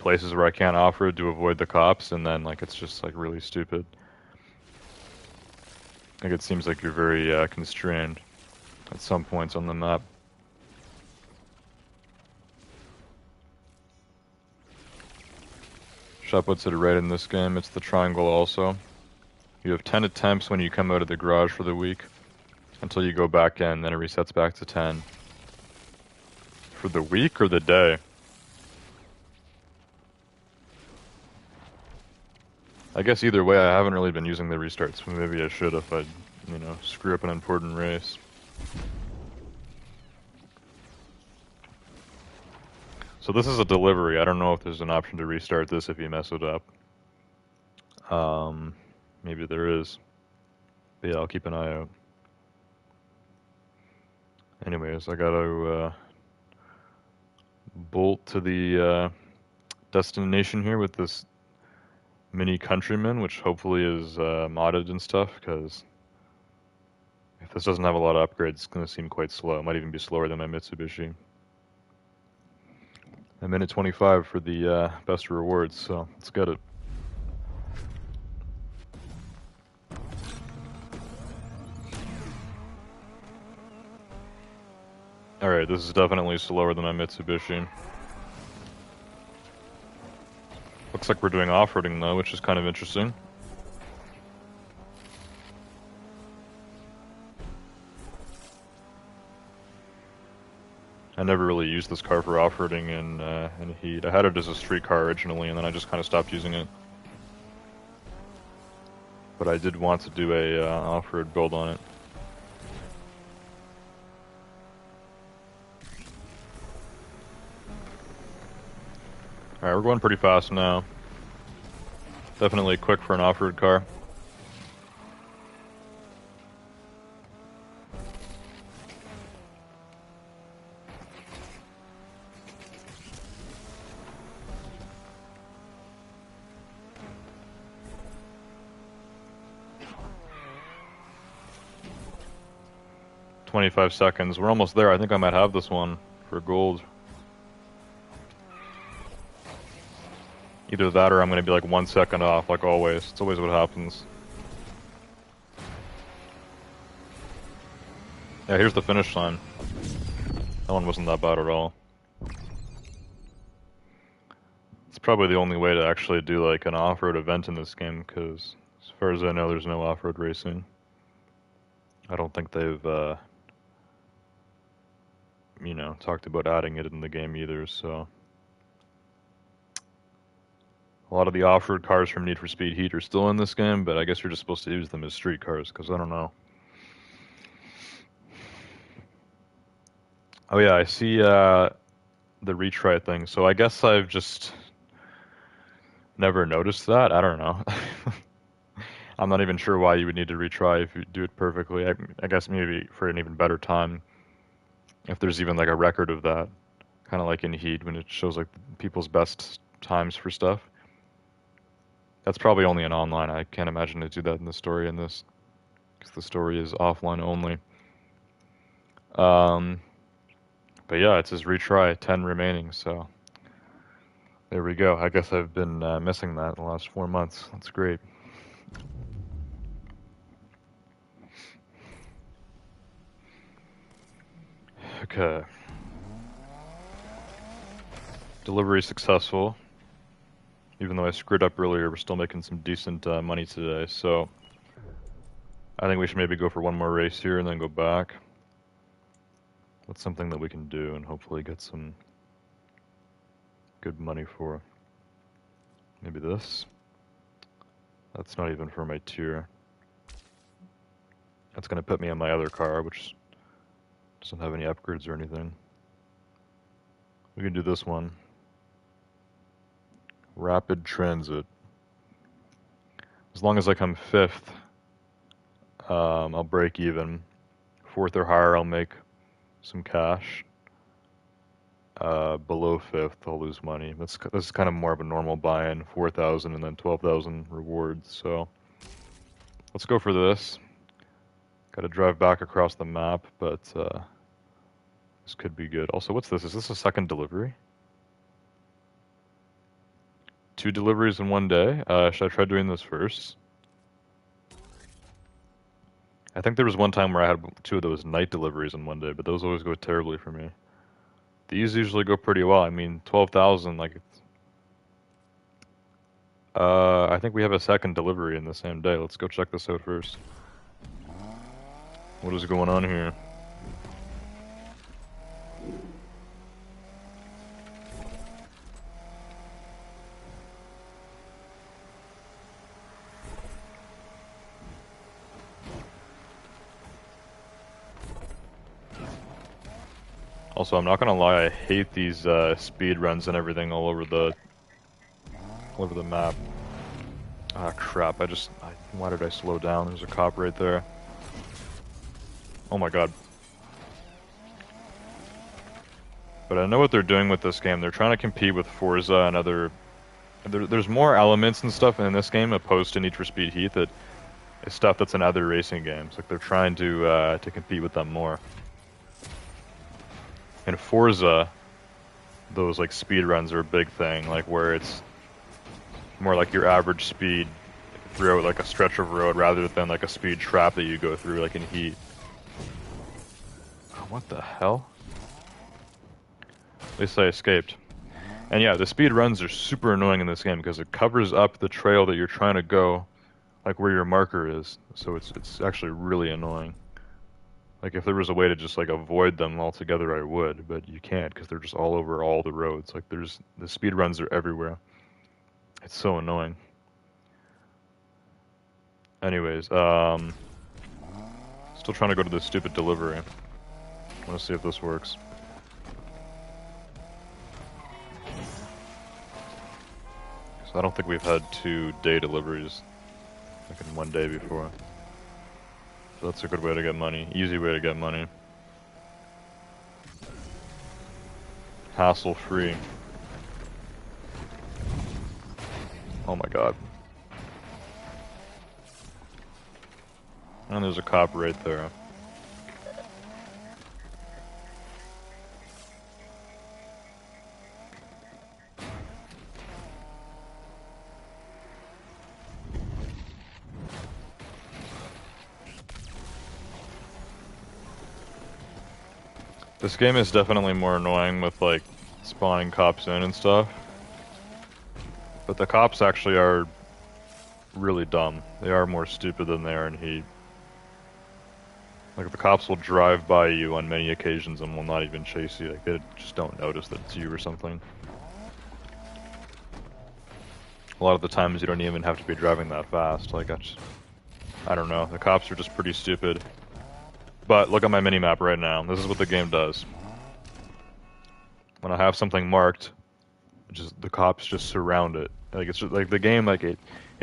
places where I can't off-road to avoid the cops, and then like it's just like really stupid. Like it seems like you're very constrained at some points on the map. Shot puts it right in this game. It's the triangle also. You have 10 attempts when you come out of the garage for the week until you go back in, then it resets back to 10. For the week or the day? I guess either way, I haven't really been using the restarts. Maybe I should if I, you know, screw up an important race. So this is a delivery. I don't know if there's an option to restart this if you mess it up. Maybe there is. But yeah, I'll keep an eye out. Anyways, I gotta bolt to the destination here with this Mini Countryman, which hopefully is modded and stuff, because if this doesn't have a lot of upgrades, it's going to seem quite slow. It might even be slower than my Mitsubishi. A minute 25 for the best rewards, so let's get it. Alright, this is definitely slower than my Mitsubishi. Looks like we're doing off-roading though, which is kind of interesting. I never really used this car for off-roading in Heat. I had it as a street car originally, and then I just kind of stopped using it. But I did want to do a off-road build on it. Alright, we're going pretty fast now. Definitely quick for an off-road car. "25 seconds. We're almost there. I think I might have this one for gold. Either that or I'm going to be like 1 second off, like always. It's always what happens. Yeah, here's the finish line. That one wasn't that bad at all. It's probably the only way to actually do like an off-road event in this game, because as far as I know, there's no off-road racing. I don't think they've, you know, talked about adding it in the game either, so... A lot of the off-road cars from Need for Speed Heat are still in this game, but I guess you're just supposed to use them as street cars, because I don't know. Oh yeah, I see the retry thing. So I guess I've just never noticed that. I don't know. I'm not even sure why you would need to retry if you do it perfectly. I guess maybe for an even better time, if there's even like a record of that, kind of like in Heat when it shows like people's best times for stuff. That's probably only in online. I can't imagine to do that in the story in this, because the story is offline only. Um, but yeah, it says retry, 10 remaining, so there we go. I guess I've been missing that in the last 4 months. That's great. Okay. Delivery successful. Even though I screwed up earlier, we're still making some decent money today, so I think we should maybe go for one more race here and then go back. That's something that we can do and hopefully get some good money for. Maybe this. That's not even for my tier. That's going to put me in my other car, which doesn't have any upgrades or anything. We can do this one. Rapid transit. As long as I come 5th, I'll break even. 4th or higher, I'll make some cash. Below 5th, I'll lose money. This is kind of more of a normal buy-in. 4,000 and then 12,000 rewards. So let's go for this. Got to drive back across the map, but this could be good. Also, what's this? Is this a second delivery? 2 deliveries in one day? Should I try doing this first? I think there was one time where I had 2 of those night deliveries in one day, but those always go terribly for me. These usually go pretty well. I mean, 12,000, like, I think we have a second delivery in the same day. Let's go check this out first. What is going on here? Also, I'm not gonna lie, I hate these speed runs and everything all over the map. Ah, crap! Why did I slow down? There's a cop right there. Oh my god! But I know what they're doing with this game. They're trying to compete with Forza and other. There's more elements and stuff in this game opposed to Need for Speed Heat that is stuff that's in other racing games. Like they're trying to compete with them more. In Forza, those like speed runs are a big thing, like where it's more like your average speed throughout like a stretch of road rather than like a speed trap that you go through like in Heat. Oh, what the hell? At least I escaped. And yeah, the speed runs are super annoying in this game because it covers up the trail that you're trying to go, like where your marker is. So it's actually really annoying. Like, if there was a way to just, like, avoid them altogether, I would, but you can't, because they're just all over all the roads. Like, the speed runs are everywhere. It's so annoying. Anyways, still trying to go to this stupid delivery. I want to see if this works. So I don't think we've had 2 day deliveries, like, in one day before. So that's a good way to get money. Easy way to get money. Hassle-free. Oh my god. And there's a cop right there. This game is definitely more annoying with, like, spawning cops in and stuff. But the cops actually are really dumb. They are more stupid than they are in Heat. Like, the cops will drive by you on many occasions and will not even chase you. Like, they just don't notice that it's you or something. A lot of the times you don't even have to be driving that fast. Like, I don't know. The cops are just pretty stupid. But look at my minimap right now. This is what the game does. When I have something marked, just the cops just surround it. Like it's just, like the game, like it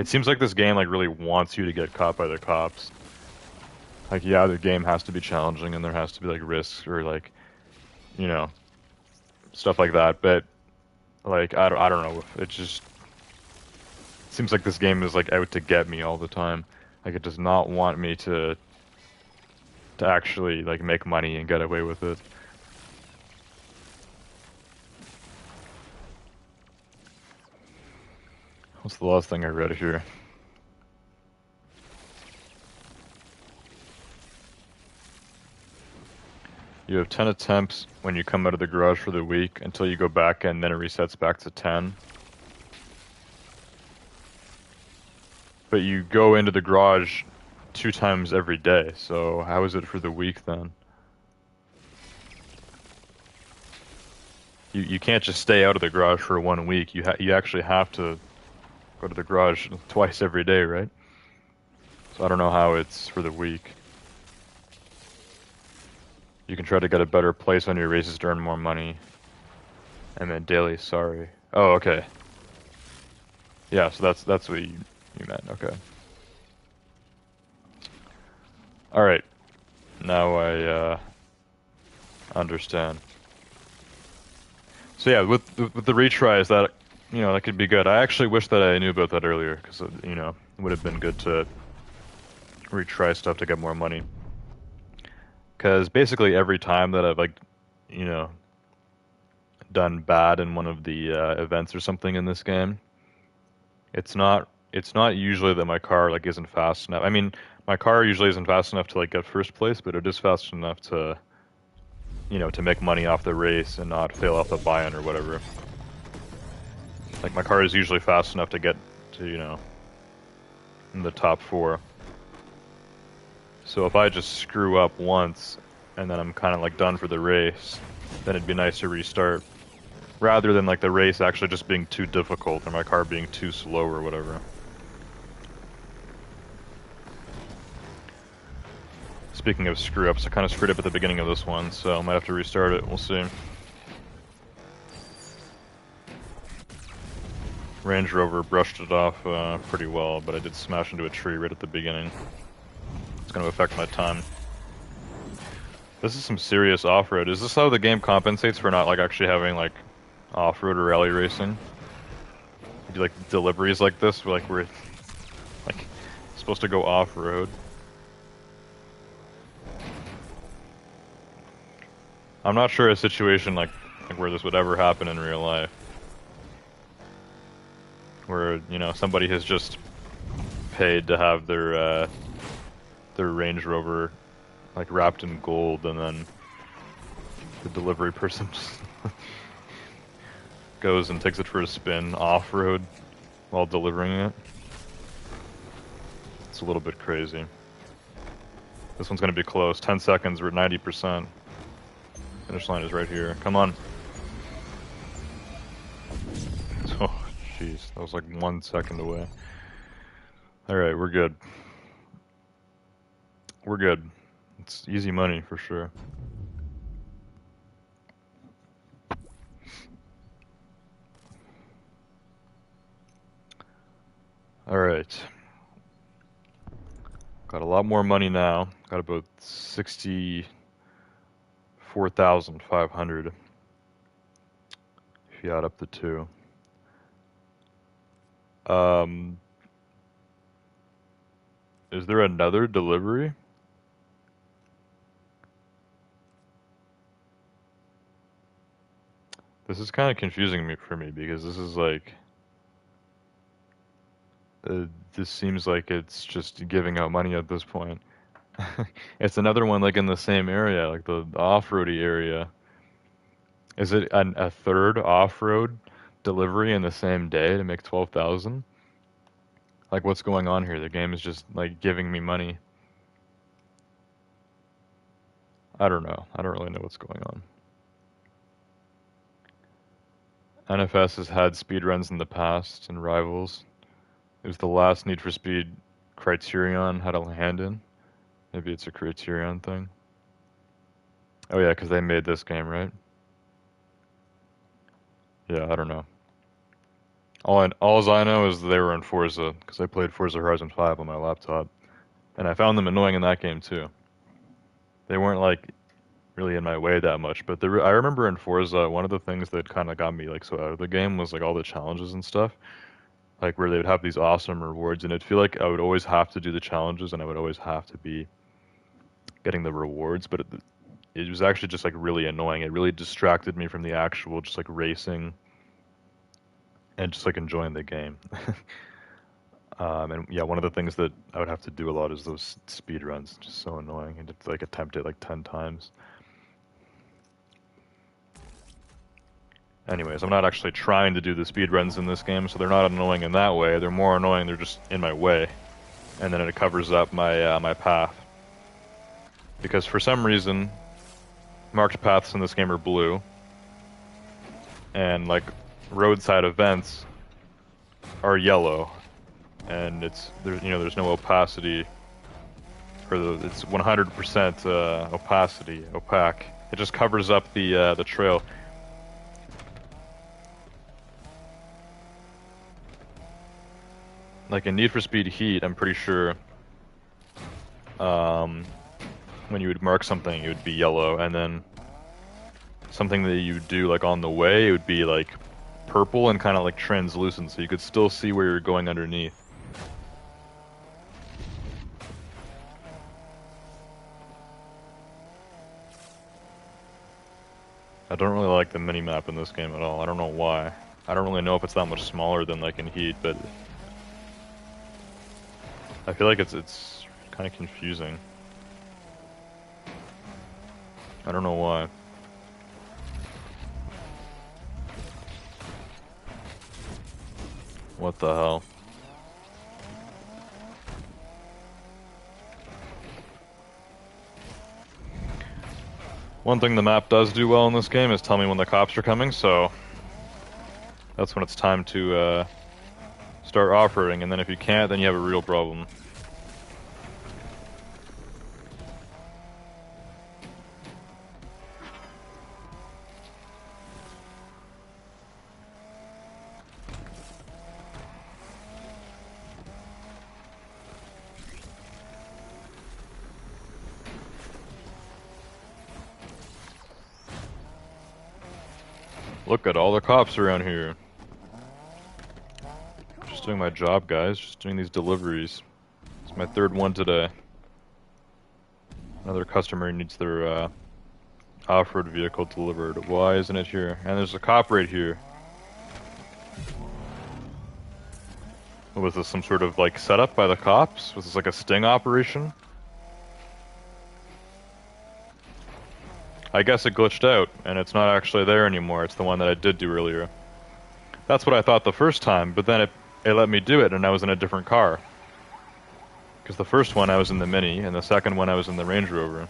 seems like this game like really wants you to get caught by the cops. Like yeah, the game has to be challenging and there has to be like risks or like you know stuff like that. But like I don't know. It just seems like this game is like out to get me all the time. Like it does not want me to actually like make money and get away with it. What's the last thing I read here? You have 10 attempts when you come out of the garage for the week until you go back and then it resets back to 10. But you go into the garage 2 times every day, so how is it for the week then? You can't just stay out of the garage for 1 week. You actually have to go to the garage twice every day, right? So I don't know how it's for the week. You can try to get a better place on your races to earn more money. And then daily, sorry. Oh, okay. Yeah, so that's what you meant. Okay. All right. Now I understand. So yeah, with the retries that that could be good. I actually wish that I knew about that earlier because it would have been good to retry stuff to get more money. Because basically every time that I've like you know done bad in one of the events or something in this game, it's not usually that my car like isn't fast enough. I mean, my car usually isn't fast enough to like get first place, but it is fast enough to make money off the race and not fail off the buy-in or whatever. Like my car is usually fast enough to get to, in the top four. So if I just screw up once and then I'm kind of like done for the race, then it'd be nice to restart. Rather than like the race actually just being too difficult or my car being too slow or whatever. Speaking of screw ups, I kind of screwed up at the beginning of this one, so I might have to restart it. We'll see. Range Rover brushed it off pretty well, but I did smash into a tree right at the beginning. It's going to affect my time. This is some serious off-road. Is this how the game compensates for not like actually having like off-road or rally racing? You do like deliveries like this, where like we're like supposed to go off-road. I'm not sure a situation like where this would ever happen in real life. Where, somebody has just paid to have their Range Rover like wrapped in gold and then the delivery person just goes and takes it for a spin off-road while delivering it. It's a little bit crazy. This one's gonna be close. 10 seconds, we're at 90%. Finish line is right here. Come on. Oh, jeez. That was like 1 second away. Alright, we're good. We're good. It's easy money for sure. Alright. Got a lot more money now. Got about 64,500 if you add up the two. Is there another delivery? This is kind of confusing for me because this is like this seems like it's just giving out money at this point. It's another one like in the same area, like the off-roady area. Is it a third off-road delivery in the same day to make 12,000? Like what's going on here? The game is just like giving me money. I don't know. I don't really know what's going on. NFS has had speedruns in the past and Rivals. It was the last Need for Speed Criterion had a hand in. Maybe it's a Criterion thing. Oh yeah, because they made this game, right? Yeah, I don't know. All I know is they were in Forza because I played Forza Horizon 5 on my laptop, and I found them annoying in that game too. They weren't like really in my way that much, but I remember in Forza one of the things that kind of got me like so out of the game was like all the challenges and stuff, like where they would have these awesome rewards, and it'd feel like I would always have to do the challenges and I would always have to be getting the rewards, but it was actually just like really annoying. It really distracted me from the actual just like racing and just like enjoying the game. And yeah, one of the things that I would have to do a lot is those speed runs. Just so annoying, and to like attempt it like 10 times. Anyways, I'm not actually trying to do the speed runs in this game, so they're not annoying in that way. They're more annoying. They're just in my way, and then it covers up my path. Because for some reason, marked paths in this game are blue, and like roadside events are yellow, and there's no opacity, it's 100% opaque. It just covers up the trail. Like in Need for Speed Heat, I'm pretty sure when you would mark something, it would be yellow, and then something that you do like on the way, it would be like purple and kind of like translucent, so you could still see where you're going underneath. I don't really like the mini-map in this game at all. I don't know why. I don't really know if it's that much smaller than like in Heat, but I feel like it's kind of confusing. I don't know why. What the hell? One thing the map does do well in this game is tell me when the cops are coming, so that's when it's time to start off-roading, and then if you can't, then you have a real problem. Look at all the cops around here. Just doing my job, guys. Just doing these deliveries. It's my third one today. Another customer needs their off-road vehicle delivered. Why isn't it here? And there's a cop right here. Was this some sort of like setup by the cops? Was this like a sting operation? I guess it glitched out, and it's not actually there anymore. It's the one that I did do earlier. That's what I thought the first time, but then it let me do it, and I was in a different car. Because the first one I was in the Mini, and the second one I was in the Range Rover.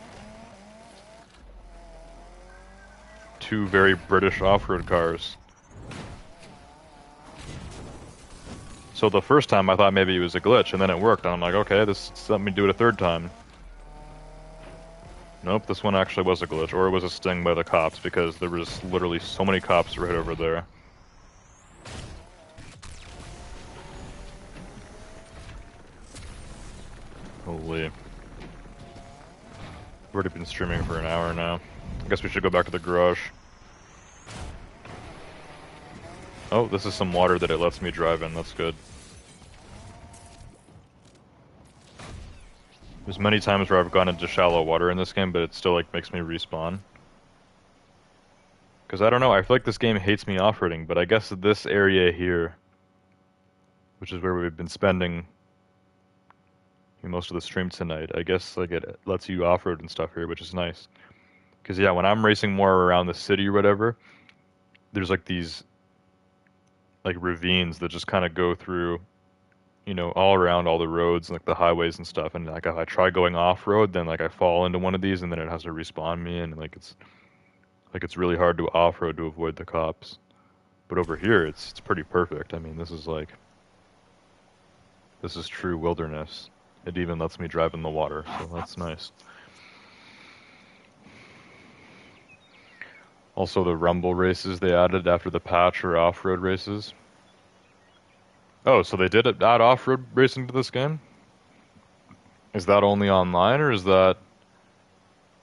Two very British off-road cars. So the first time I thought maybe it was a glitch, and then it worked, and I'm like, okay, let me do it a third time. Nope, this one actually was a glitch, or it was a sting by the cops, because there was literally so many cops right over there. Holy. I've already been streaming for an hour now. I guess we should go back to the garage. Oh, this is some water that it lets me drive in, that's good. There's many times where I've gone into shallow water in this game, but it still like makes me respawn. Because I don't know, I feel like this game hates me off-roading, but I guess this area here, which is where we've been spending most of the stream tonight, I guess like it lets you off-road and stuff here, which is nice. Because yeah, when I'm racing more around the city or whatever, there's like these like ravines that just kind of go through, all around all the roads and like the highways and stuff. And like if I try going off-road, then like I fall into one of these and then it has to respawn me, and it's really hard to off-road to avoid the cops. But over here, it's pretty perfect. I mean, this is true wilderness. It even lets me drive in the water, so that's nice. Also, the rumble races they added after the patch are off-road races. Oh, so they did add off-road racing to this game? Is that only online or is that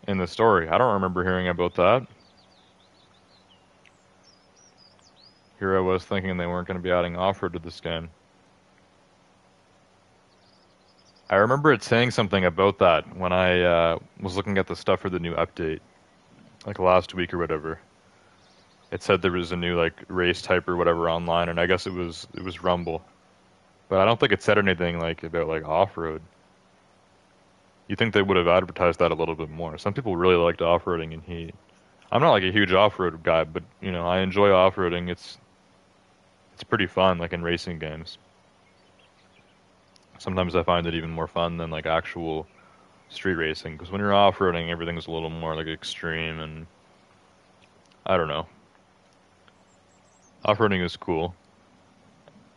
in the story? I don't remember hearing about that. Here I was thinking they weren't going to be adding off-road to this game. I remember it saying something about that when I was looking at the stuff for the new update, like last week or whatever. It said there was a new like race type or whatever online, and I guess it was Rumble. But I don't think it said anything like about like off-road. You think they would have advertised that a little bit more. Some people really liked off-roading in Heat. I'm not like a huge off-road guy, but you know, I enjoy off-roading. It's pretty fun like in racing games. Sometimes I find it even more fun than like actual street racing because when you're off-roading, everything's a little more like extreme and I don't know. Off-roading is cool,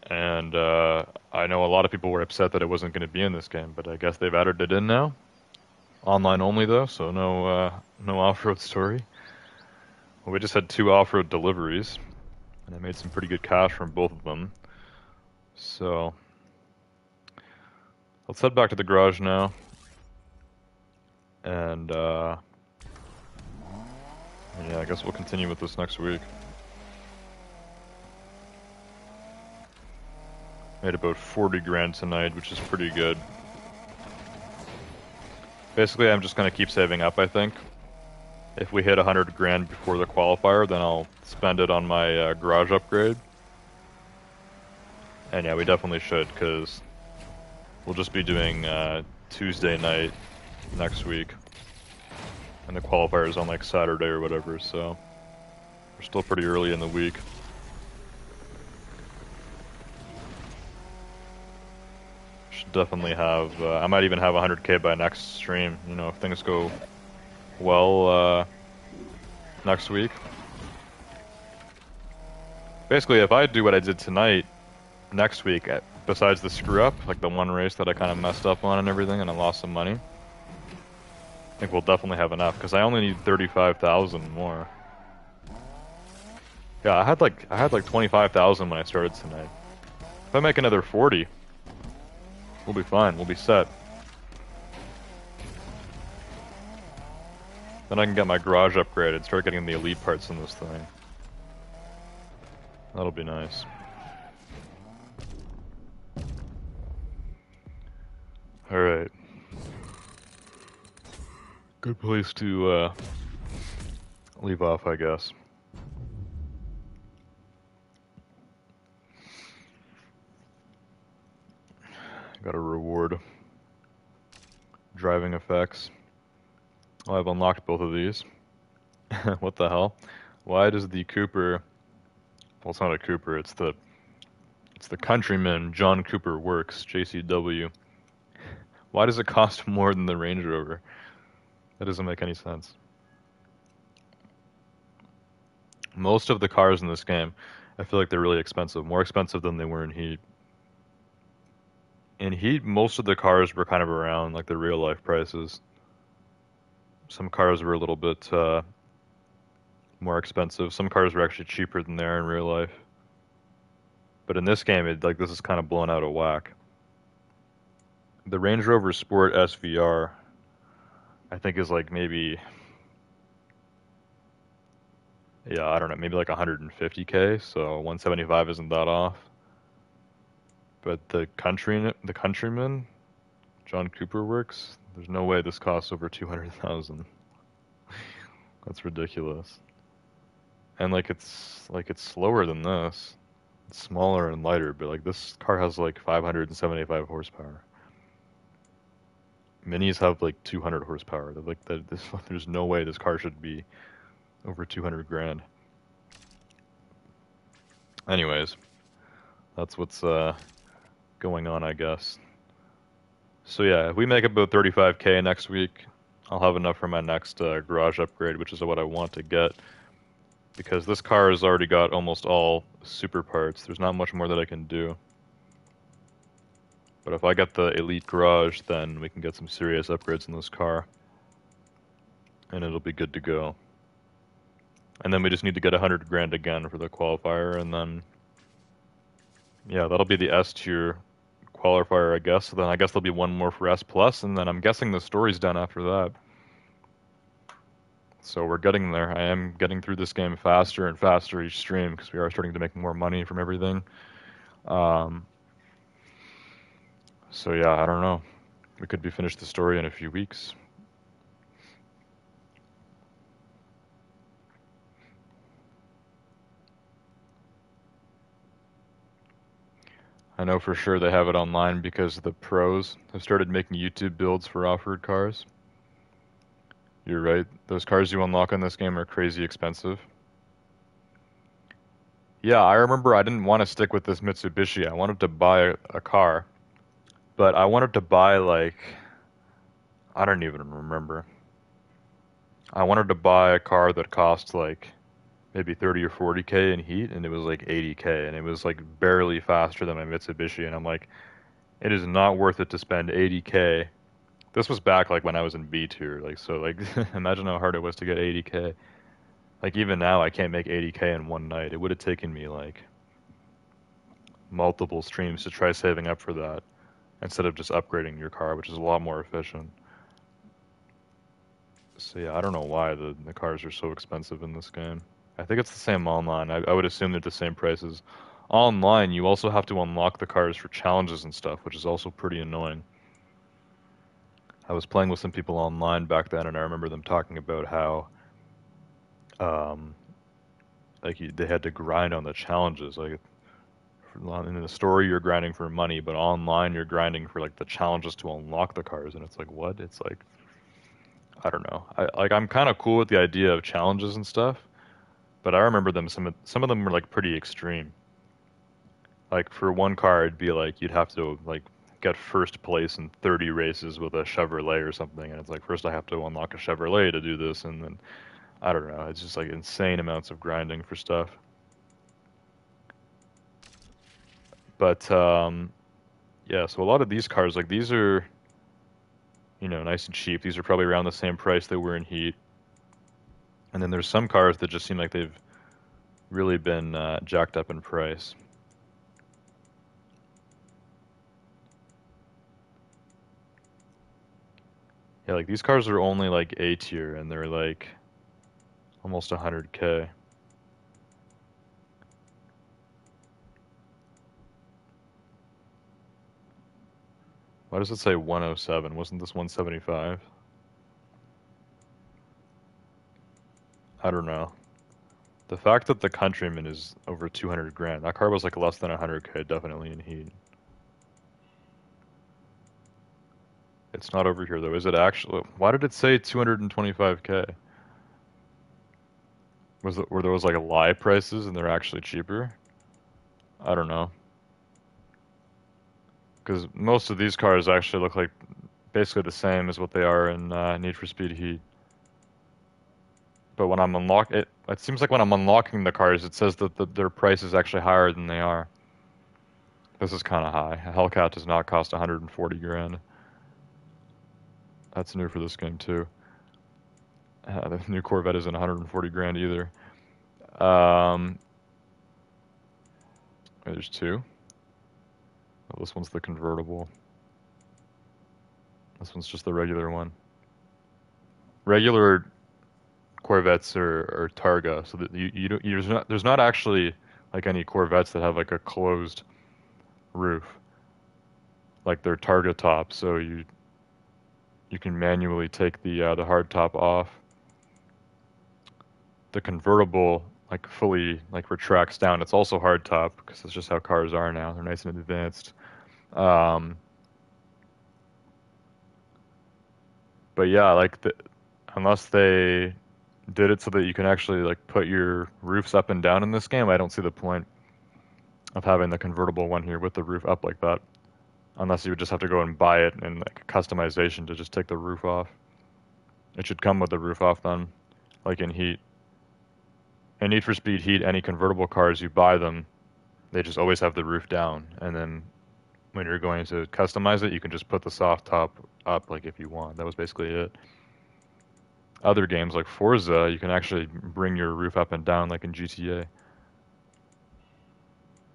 and I know a lot of people were upset that it wasn't going to be in this game, but I guess they've added it in now. Online only though, so no off-road story. Well, we just had 2 off-road deliveries, and I made some pretty good cash from both of them. So let's head back to the garage now, and yeah, I guess we'll continue with this next week. Made about 40 grand tonight, which is pretty good. Basically, I'm just gonna keep saving up, I think. If we hit 100 grand before the qualifier, then I'll spend it on my garage upgrade. And yeah, we definitely should, because we'll just be doing Tuesday night next week. And the qualifier is on like Saturday or whatever, so we're still pretty early in the week. Should definitely have, I might even have 100k by next stream, you know, if things go well next week. Basically, if I do what I did tonight, next week, besides the screw up, like the one race that I kind of messed up on and everything, and I lost some money, I think we'll definitely have enough because I only need 35,000 more. Yeah, I had like 25,000 when I started tonight. If I make another 40, we'll be fine. We'll be set. Then I can get my garage upgraded, start getting the elite parts in this thing. That'll be nice. Alright. Good place to leave off, I guess. Got a reward. Driving effects. Oh, I've unlocked both of these. What the hell? Why does the Cooper... Well, it's not a Cooper, it's the Countryman John Cooper Works, JCW. Why does it cost more than the Range Rover? That doesn't make any sense. Most of the cars in this game, I feel like they're really expensive. More expensive than they were in Heat. In Heat, most of the cars were kind of around like the real life prices. Some cars were a little bit more expensive. Some cars were actually cheaper than they are in real life. But in this game, this is kind of blown out of whack. The Range Rover Sport SVR, I think is like maybe, yeah, I don't know, maybe like 150k. So 175 isn't that off. But the Countryman, John Cooper Works, there's no way this costs over 200,000. That's ridiculous. And it's slower than this. It's smaller and lighter, but like this car has like 575 horsepower. Minis have like 200 horsepower. There's no way this car should be over 200 grand. Anyways, that's what's going on, I guess. So yeah, if we make about 35k next week, I'll have enough for my next garage upgrade, which is what I want to get. Because this car has already got almost all super parts. There's not much more that I can do. But if I get the Elite Garage, then we can get some serious upgrades in this car. And it'll be good to go. And then we just need to get 100 grand again for the qualifier, and then Yeah, that'll be the S tier qualifier, I guess. So then I guess there'll be one more for S plus, and then I'm guessing the story's done after that. So we're getting there. I am getting through this game faster and faster each stream because we are starting to make more money from everything. Um, so yeah, I don't know. We could be finished the story in a few weeks. I know for sure they have it online because the pros have started making YouTube builds for off-road cars. You're right. Those cars you unlock in this game are crazy expensive. Yeah, I remember I didn't want to stick with this Mitsubishi. I wanted to buy a car, but I wanted to buy like I don't even remember. I wanted to buy a car that cost like maybe 30 or 40K in heat, and it was like 80K, and it was like barely faster than my Mitsubishi, and I'm like, it is not worth it to spend 80K. This was back like when I was in B tier, like so like imagine how hard it was to get 80K. Like even now I can't make 80K in one night. It would have taken me like multiple streams to try saving up for that instead of just upgrading your car, which is a lot more efficient. So yeah, I don't know why the cars are so expensive in this game. I think it's the same online. I would assume they're the same prices. Online, you also have to unlock the cars for challenges and stuff, which is also pretty annoying. I was playing with some people online back then, and I remember them talking about how, um, they had to grind on the challenges. Like in the story, you're grinding for money, but online, you're grinding for like the challenges to unlock the cars, and it's like what? It's like I don't know. I'm kind of cool with the idea of challenges and stuff, but I remember them some of them were like pretty extreme. Like for one car, it'd be like you'd have to like get first place in 30 races with a Chevrolet or something, and it's like first I have to unlock a Chevrolet to do this, and then I don't know. It's just like insane amounts of grinding for stuff. But yeah, so a lot of these cars, like these are, nice and cheap. These are probably around the same price they were in Heat. And then there's some cars that just seem like they've really been jacked up in price. Yeah, like these cars are only like A tier, and they're like almost 100K. Why does it say 107? Wasn't this 175? I don't know. The fact that the Countryman is over 200 grand. That car was like less than 100K, definitely in Heat. It's not over here though. Is it actually? Why did it say 225K? Were those like lie prices and they're actually cheaper? I don't know. Because most of these cars actually look like basically the same as what they are in Need for Speed Heat. But when I'm it seems like when I'm unlocking the cars, it says that their price is actually higher than they are. This is kind of high. A Hellcat does not cost 140 grand. That's new for this game too. The new Corvette isn't 140 grand either. Um, there's two. Oh, this one's the convertible. This one's just the regular one. Regular Corvettes are Targa, so that there's not actually like any Corvettes that have like a closed roof, like they're Targa top. So you can manually take the hard top off. The convertible like fully like retracts down. It's also hard top because that's just how cars are now. They're nice and advanced. Um, but yeah, unless they did it so that you can actually like put your roofs up and down in this game, I don't see the point of having the convertible one here with the roof up like that. Unless you would just have to go and buy it and like customization to just take the roof off. It should come with the roof off then, like in Heat. In Need for Speed Heat, any convertible cars you buy them, they just always have the roof down, and then when you're going to customize it, you can just put the soft top up like if you want. That was basically it. Other games like Forza, you can actually bring your roof up and down like in GTA.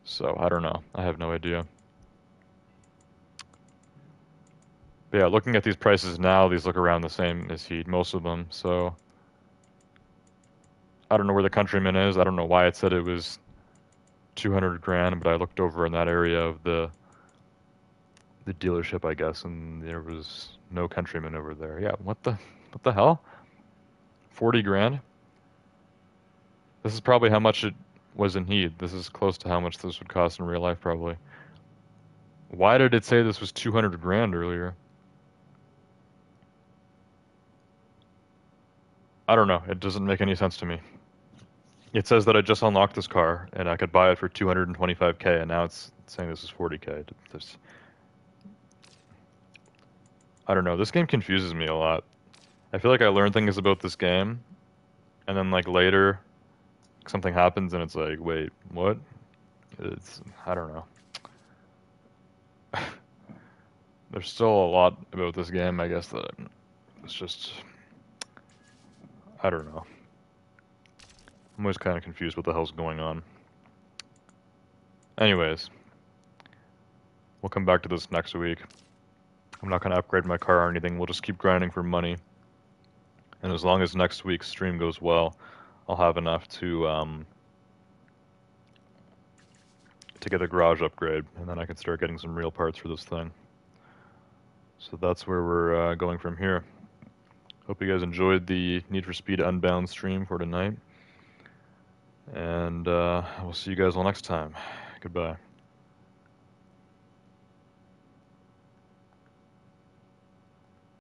So I don't know. I have no idea. But yeah, looking at these prices now, these look around the same as heat, most of them. So I don't know where the Countryman is. I don't know why it said it was 200 grand, but I looked over in that area of the dealership, I guess, and there was no Countryman over there. Yeah, what the hell? 40 grand? This is probably how much it was in heat. This is close to how much this would cost in real life, probably. Why did it say this was 200 grand earlier? I don't know. It doesn't make any sense to me. It says that I just unlocked this car and I could buy it for 225K, and now it's saying this is 40K. I don't know. This game confuses me a lot. I feel like I learn things about this game, and then like later something happens and it's like, wait, what? I don't know. There's still a lot about this game, I guess, that it's just, I don't know. I'm always kind of confused what the hell's going on. Anyways, we'll come back to this next week. I'm not going to upgrade my car or anything. We'll just keep grinding for money. And as long as next week's stream goes well, I'll have enough to get a garage upgrade, and then I can start getting some real parts for this thing. So that's where we're going from here. Hope you guys enjoyed the Need for Speed Unbound stream for tonight. And we'll see you guys all next time. Goodbye.